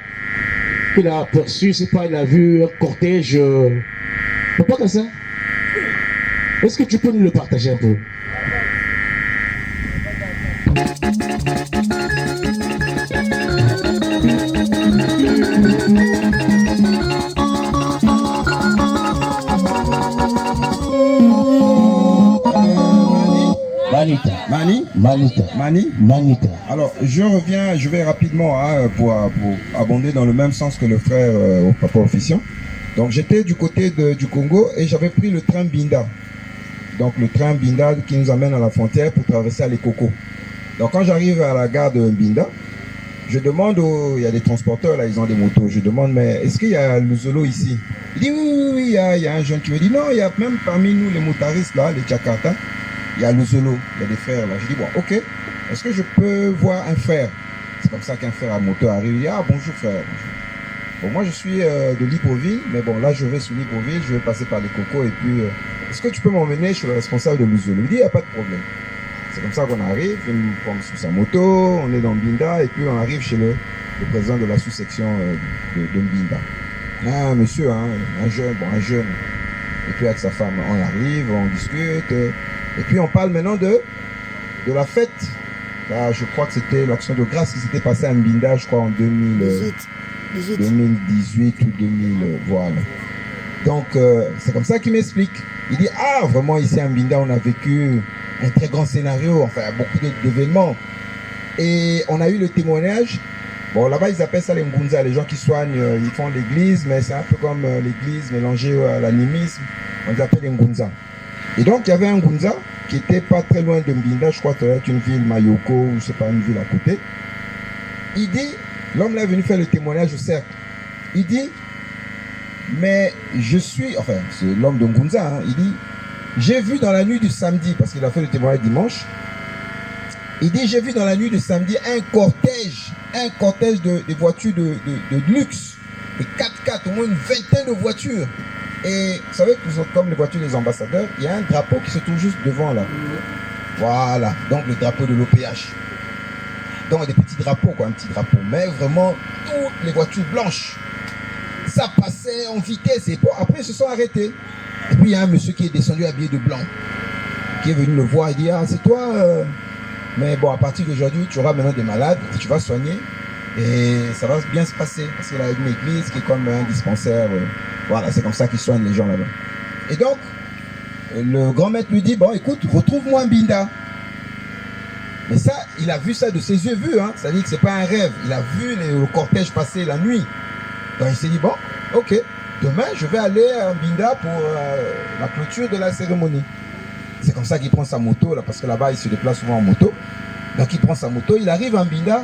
Il a aperçu, c'est pas, il a vu un cortège. Pas que ça. Est-ce que tu peux nous le partager un peu? Manita. Alors, je reviens, je vais rapidement hein, pour abonder dans le même sens que le frère au papa officiant. Donc, j'étais du côté du Congo et j'avais pris le train Binda. Donc, le train Binda qui nous amène à la frontière pour traverser à l'Ekoko. Donc, quand j'arrive à la gare de Binda, je demande il y a des transporteurs là, ils ont des motos. Je demande, mais est-ce qu'il y a le Zolo ici? Il dit oui, il y a un jeune qui me dit non, il y a même parmi nous les motaristes là, les Jakarta. Il y a le Zolo, il y a des frères là. Je dis, bon, ok, est-ce que je peux voir un frère? C'est comme ça qu'un frère à moto arrive. Il dit, ah, bonjour frère. Bon, moi je suis de Libreville, mais bon, là je vais sur Libreville, je vais passer par les Cocos et puis, est-ce que tu peux m'emmener chez le responsable de l'Uzolo? Il dit, il n'y a pas de problème. C'est comme ça qu'on arrive, il me prend sur sa moto, on est dans Binda et puis on arrive chez le président de la sous-section de Binda. Un monsieur, hein, un jeune. Et puis avec sa femme, on arrive, on discute. Et puis on parle maintenant de la fête. Là, je crois que c'était l'action de grâce qui s'était passée à Mbinda, je crois en 2018 ou 2000, voilà. Donc c'est comme ça qu'il m'explique. Il dit, ah vraiment ici à Mbinda on a vécu un très grand scénario, enfin beaucoup d'événements. Et on a eu le témoignage. Bon là-bas ils appellent ça les Ngunza, les gens qui soignent, ils font l'église, mais c'est un peu comme l'église mélangée à l'animisme. On les appelle les Ngunza. Et donc, il y avait un Ngunza qui était pas très loin de Mbinda, je crois que c'est une ville Mayoko, ou je sais pas, une ville à côté. Il dit, l'homme là est venu faire le témoignage au cercle. Il dit, mais je suis, enfin, c'est l'homme de Ngunza, hein, il dit, j'ai vu dans la nuit du samedi, parce qu'il a fait le témoignage dimanche, il dit, j'ai vu dans la nuit du samedi un cortège de voitures de luxe, et 4x4, au moins une vingtaine de voitures. Et vous savez que comme les voitures des ambassadeurs, il y a un drapeau qui se trouve juste devant là. Voilà, donc le drapeau de l'OPH. Donc des petits drapeaux, quoi, un petit drapeau. Mais vraiment, toutes les voitures blanches. Ça passait en vitesse. Et bon, après, ils se sont arrêtés. Et puis il y a un monsieur qui est descendu habillé de blanc, qui est venu le voir et dit, ah c'est toi mais bon, à partir d'aujourd'hui, tu auras maintenant des malades, et tu vas soigner. Et ça va bien se passer. Parce qu'il a une église qui est comme un dispensaire. Voilà, c'est comme ça qu'ils soignent les gens là-bas. Et donc, le grand maître lui dit, bon, écoute, retrouve-moi un Binda. Mais ça, il a vu ça de ses yeux vus, hein. Ça dit que c'est pas un rêve. Il a vu le cortège passer la nuit. Donc il s'est dit, bon, ok, demain, je vais aller à Binda pour la clôture de la cérémonie. C'est comme ça qu'il prend sa moto, là, parce que là-bas, il se déplace souvent en moto. Donc il prend sa moto, il arrive à Binda.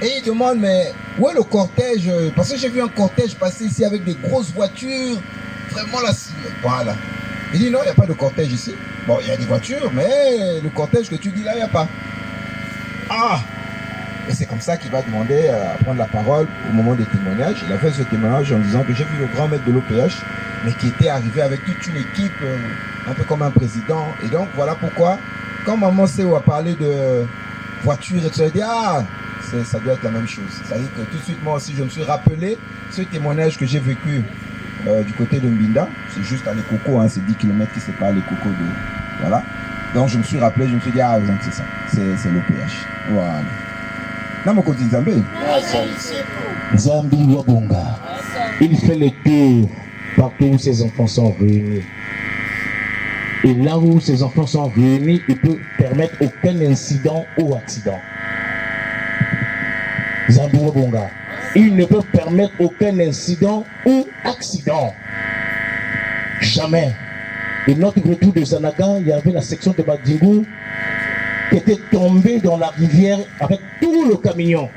Et il demande, mais où est le cortège? Parce que j'ai vu un cortège passer ici avec des grosses voitures. Vraiment là, voilà. Il dit, non, il n'y a pas de cortège ici. Bon, il y a des voitures, mais le cortège que tu dis là, il n'y a pas. Ah! Et c'est comme ça qu'il va demander à prendre la parole au moment des témoignages. Il a fait ce témoignage en disant que j'ai vu le grand maître de l'OPH, mais qui était arrivé avec toute une équipe, un peu comme un président. Et donc voilà pourquoi, quand maman Séo a parlé de voiture, et tu as dit, ah, ça doit être la même chose. C'est-à-dire que tout de suite, moi aussi, je me suis rappelé ce témoignage que j'ai vécu du côté de Mbinda. C'est juste à l'Ekoko, hein, c'est 10 km qui séparent l'Ekoko de... Voilà. Donc je me suis rappelé, je me suis dit, ah, c'est ça, c'est l'OPH. Voilà. Zambi Wabonga. Il fait le tour partout où ses enfants sont réunis. Et là où ses enfants sont réunis, il peut permettre aucun incident ou accident. Zambi Wabonga. Il ne peut permettre aucun incident ou accident. Jamais. Et notre retour de Zanaga, il y avait la section de Badingou qui était tombé dans la rivière avec tout le camion.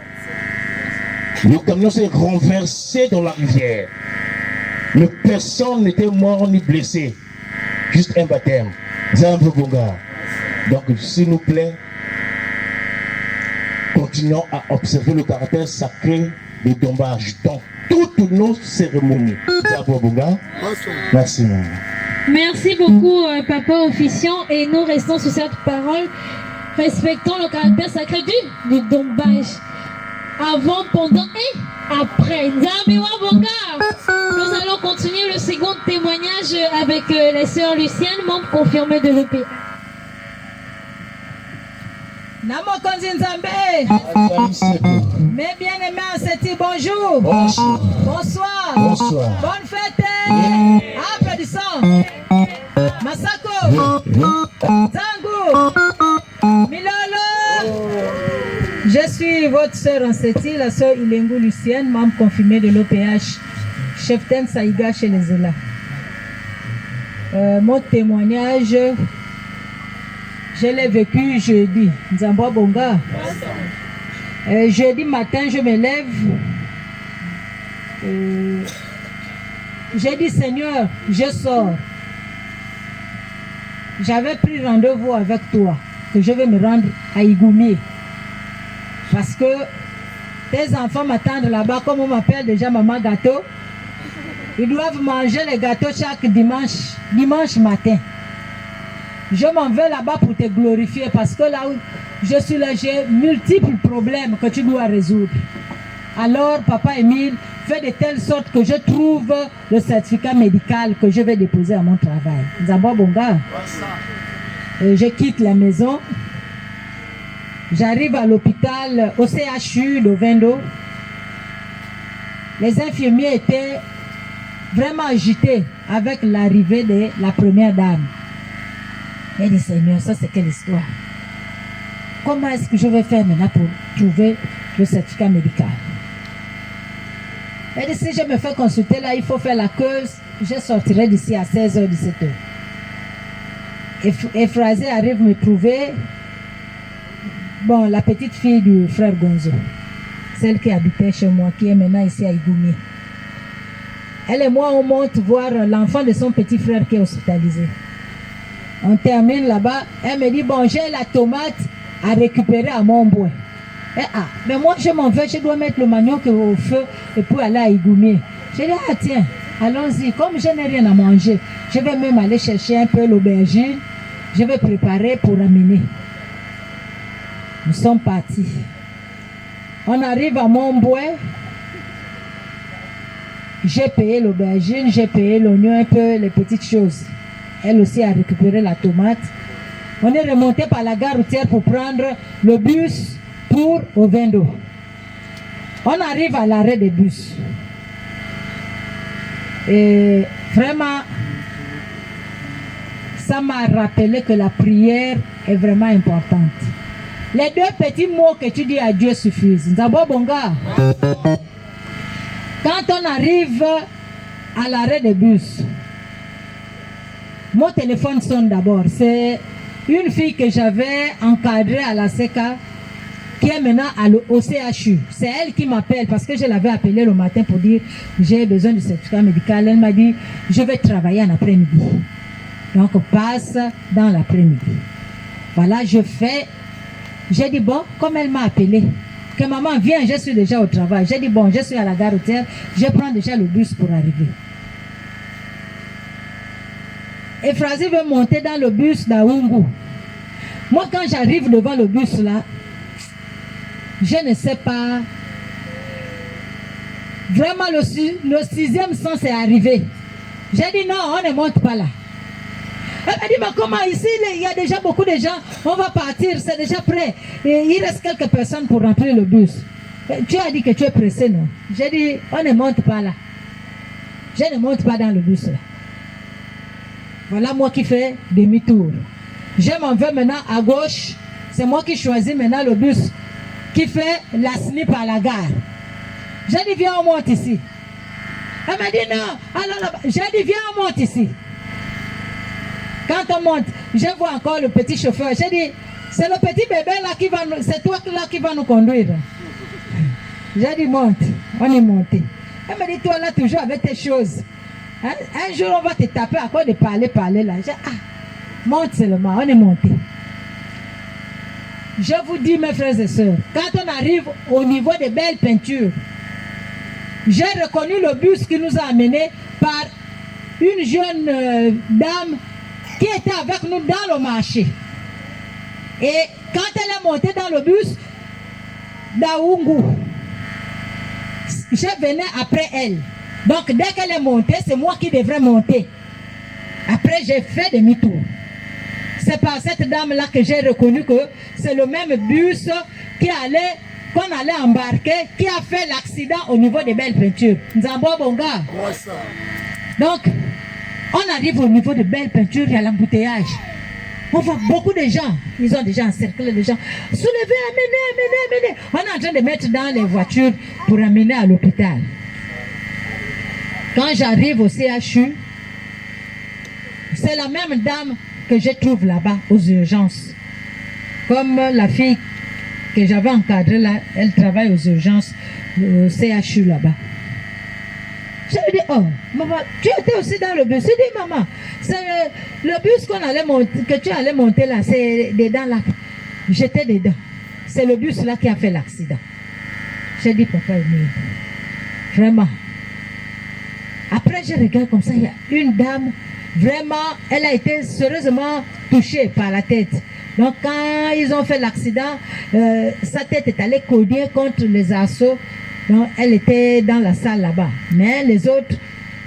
Le camion s'est renversé dans la rivière. Mais personne n'était mort ni blessé. Juste un baptême. Zambi Wabonga. Donc, s'il nous plaît, continuons à observer le caractère sacré de Dombage dans toutes nos cérémonies. Zambi Wabonga. Merci, maman. Merci beaucoup, papa officiant. Et nous restons sur cette parole. Respectons le caractère sacré du Dombage. Avant, pendant et après. Zambi Wabonga. Nous allons continuer le second témoignage avec les sœurs Lucienne, membre confirmé de l'EPA. Namokonzi Nzambe. Mes bien-aimés, c'est bonjour. Bonsoir. Bonsoir. Bonne fête. Applaudissons. Masako. Zangu. Milolo. Je suis votre sœur Anseti, la sœur Ilengu Lucienne, membre confirmée de l'OPH, cheftaine Saïga chez les Zela. Mon témoignage, je l'ai vécu jeudi. Nzambo Bonga. Jeudi matin, je me lève. J'ai dit, Seigneur, je sors. J'avais pris rendez-vous avec toi, que je vais me rendre à Igoumi. Parce que tes enfants m'attendent là-bas, comme on m'appelle déjà Maman Gâteau. Ils doivent manger les gâteaux chaque dimanche matin. Je m'en vais là-bas pour te glorifier parce que là où je suis là, j'ai multiples problèmes que tu dois résoudre. Alors, Papa Émile, fais de telle sorte que je trouve le certificat médical que je vais déposer à mon travail. Nzambo Bonga. Je quitte la maison. J'arrive à l'hôpital, au CHU de Vendo. Les infirmiers étaient vraiment agités avec l'arrivée de la première dame. Elle dit, Seigneur, ça c'est quelle histoire? Comment est-ce que je vais faire maintenant pour trouver le certificat médical? Elle dit, si je me fais consulter là, il faut faire la queue, je sortirai d'ici à 16h, 17h. Et Phrasé arrive me trouver. Bon, la petite fille du frère Gonzo, celle qui habitait chez moi, qui est maintenant ici à Igoumi. Elle et moi, on monte voir l'enfant de son petit frère qui est hospitalisé. On termine là-bas. Elle me dit, bon, j'ai la tomate à récupérer à Montbois. Mais moi, je m'en vais, je dois mettre le manioc au feu et puis aller à Igoumi. J'ai dit, ah tiens, allons-y. Comme je n'ai rien à manger, je vais même aller chercher un peu l'aubergine. Je vais préparer pour amener. Nous sommes partis. On arrive à Montbois. J'ai payé l'aubergine, j'ai payé l'oignon, un peu les petites choses. Elle aussi a récupéré la tomate. On est remonté par la gare routière pour prendre le bus pour Ovendo. On arrive à l'arrêt des bus. Et vraiment, ça m'a rappelé que la prière est vraiment importante. Les deux petits mots que tu dis à Dieu suffisent. Nzambo Bonga. Quand on arrive à l'arrêt de bus, mon téléphone sonne d'abord. C'est une fille que j'avais encadrée à la CECA qui est maintenant au CHU. C'est elle qui m'appelle parce que je l'avais appelée le matin pour dire j'ai besoin du certificat médical. Elle m'a dit je vais travailler en après-midi. Donc on passe dans l'après-midi. Voilà, je fais J'ai dit, bon, comme elle m'a appelé, que maman viens, je suis déjà au travail. J'ai dit, bon, je suis à la gare routière, je prends déjà le bus pour arriver. Et Frazi veut monter dans le bus d'Aoungu. Moi, quand j'arrive devant le bus là, je ne sais pas. Vraiment, le 6e sens est arrivé. J'ai dit non, on ne monte pas là. Elle m'a dit, mais comment ici, il y a déjà beaucoup de gens, on va partir, c'est déjà prêt. Et il reste quelques personnes pour remplir le bus. Tu as dit que tu es pressé, non? J'ai dit, on ne monte pas là. Je ne monte pas dans le bus là. Voilà moi qui fais demi-tour. Je m'en vais maintenant à gauche. C'est moi qui choisis maintenant le bus qui fait la snip à la gare. J'ai dit, viens, on monte ici. Elle m'a dit, non. Alors là-bas, j'ai dit, viens, on monte ici. Quand on monte, je vois encore le petit chauffeur. J'ai dit, c'est le petit bébé là qui va nous, c'est toi là qui va nous conduire. J'ai dit, monte. On est monté. Elle m'a dit, toi là, toujours avec tes choses. Hein? Un jour, on va te taper à quoi de parler là. J'ai dit, ah, monte seulement, on est monté. Je vous dis, mes frères et sœurs, quand on arrive au niveau des belles peintures, j'ai reconnu le bus qui nous a amenés par une jeune dame qui était avec nous dans le marché. Et quand elle est montée dans le bus d'Aoungu, je venais après elle. Donc dès qu'elle est montée, c'est moi qui devrais monter. Après, j'ai fait demi-tour. C'est par cette dame-là que j'ai reconnu que c'est le même bus qu'on allait embarquer, qui a fait l'accident au niveau des belles peintures. Nzambo Bonga. Donc, on arrive au niveau de belles peintures, il y a l'embouteillage. On voit beaucoup de gens. Ils ont déjà encerclé les gens. Soulevez, amenez. On est en train de mettre dans les voitures pour amener à l'hôpital. Quand j'arrive au CHU, c'est la même dame que je trouve là-bas aux urgences. Comme la fille que j'avais encadrée là, elle travaille aux urgences au CHU là-bas. Je lui dis, oh, maman, tu étais aussi dans le bus. Je dis, maman, c'est le bus qu'on allait monter, que tu allais monter là, c'est dedans là. J'étais dedans. C'est le bus là qui a fait l'accident. J'ai dit, papa Emile, vraiment. Après, je regarde comme ça, il y a une dame, vraiment, elle a été sérieusement touchée par la tête. Donc, quand ils ont fait l'accident, sa tête est allée cogner contre les assauts. Donc, elle était dans la salle là-bas. Mais les autres,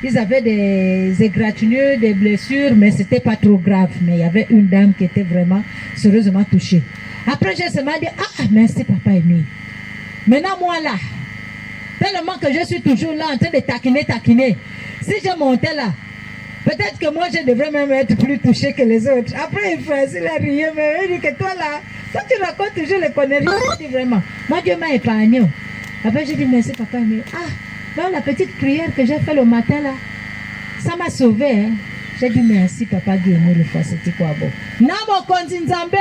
ils avaient des égratignures, des blessures, mais ce n'était pas trop grave. Mais il y avait une dame qui était vraiment sérieusement touchée. Après, j'ai seulement dit, ah, merci papa Emile. Maintenant, moi là, tellement que je suis toujours là en train de taquiner. Si je montais là, peut-être que moi je devrais même être plus touchée que les autres. Après, il a rié, mais il dit que toi là, toi tu racontes toujours les conneries. Je dis vraiment, moi Dieu m'a épargné. Après, j'ai dit merci papa. Mais donc la petite prière que j'ai fait le matin là, ça m'a sauvé. Hein. J'ai dit merci papa Dieu le fois, c'était quoi bon. Namo Konzinzambe.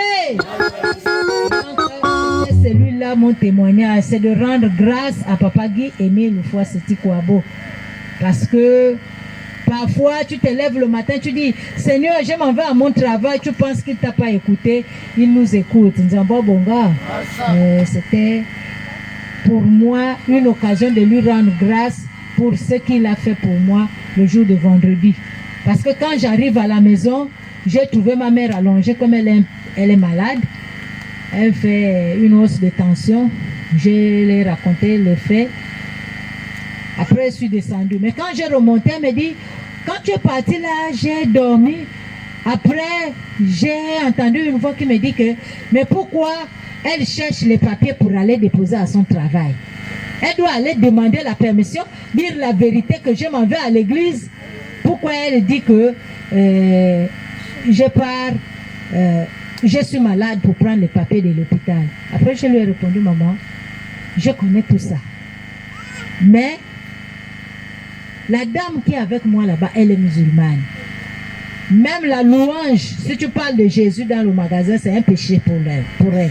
C'est celui-là mon témoignage, c'est de rendre grâce à papa Guy Aimé le fois, c'était quoi beau. Parce que parfois tu te lèves le matin, tu dis Seigneur, je m'en vais à mon travail, tu penses qu'il ne t'a pas écouté, il nous écoute. Nzambo Bonga. C'était pour moi une occasion de lui rendre grâce pour ce qu'il a fait pour moi le jour de vendredi. Parce que quand j'arrive à la maison, j'ai trouvé ma mère allongée comme elle est malade. Elle fait une hausse de tension. Je lui ai raconté le fait. Après, je suis descendue. Mais quand j'ai remonté, elle me dit, quand tu es parti là, j'ai dormi. Après, j'ai entendu une voix qui me dit que, mais pourquoi elle cherche les papiers pour aller déposer à son travail? Elle doit aller demander la permission, dire la vérité que je m'en vais à l'église. Pourquoi elle dit que je pars, je suis malade pour prendre les papiers de l'hôpital? Après, je lui ai répondu, maman, je connais tout ça. Mais la dame qui est avec moi là-bas, elle est musulmane. Même la louange, si tu parles de Jésus dans le magasin, c'est un péché pour elle.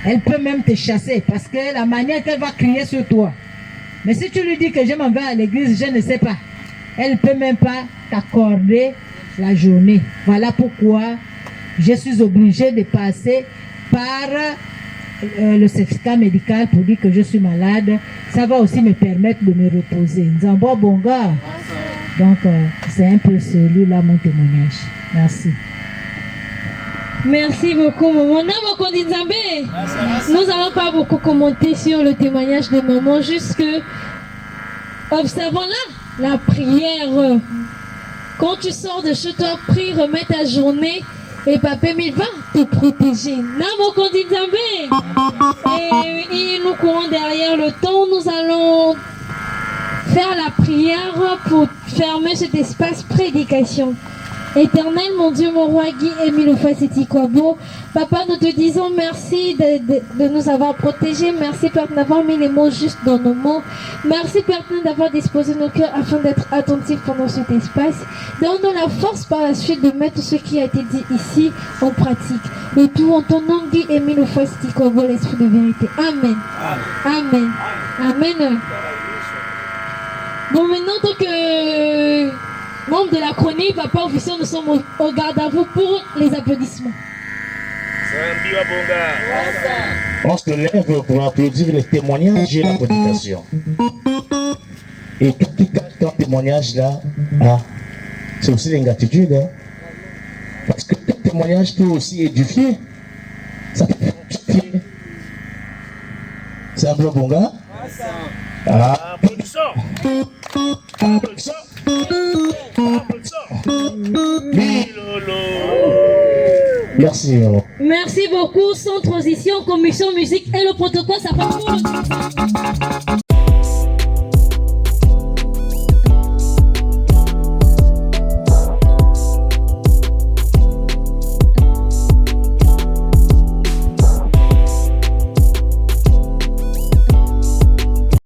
Elle peut même te chasser parce que la manière qu'elle va crier sur toi. Mais si tu lui dis que je m'en vais à l'église, je ne sais pas. Elle ne peut même pas t'accorder la journée. Voilà pourquoi je suis obligée de passer par le certificat médical pour dire que je suis malade. Ça va aussi me permettre de me reposer. Nzambo Bonga. Donc, c'est un peu celui-là mon témoignage. Merci. Merci beaucoup, maman. Nous n'allons pas beaucoup commenter sur le témoignage de maman, juste que observons là la prière. Quand tu sors de chez toi, prie, remets ta journée et Papa il va te protéger. Et nous courons derrière le temps, nous allons faire la prière pour fermer cet espace prédication. Éternel, mon Dieu, mon roi, Guy, Émile Fasiti Kwabo, Papa, nous te disons merci de nous avoir protégés. Merci, Père, d'avoir mis les mots justes dans nos mots. Merci, Père, d'avoir disposé nos cœurs afin d'être attentifs pendant cet espace. Donne-nous la force par la suite de mettre ce qui a été dit ici en pratique. Le tout en ton nom, Guy, Émile Fasiti Kwabo, l'Esprit de vérité. Amen. Amen. Amen. Bon, maintenant, tant que membre de la chronique, papa officier, nous sommes au garde à vous pour les applaudissements. On se lève pour applaudir les témoignages et la prédication. Et tout témoignage là, c'est aussi l'ingratitude. Hein? Parce que tout témoignage peut aussi édifier. Ça peut édifier. C'est un peu bon gars. Applaudissons. Merci. Merci beaucoup. Sans transition, commission musique et le protocole, ça passe pour le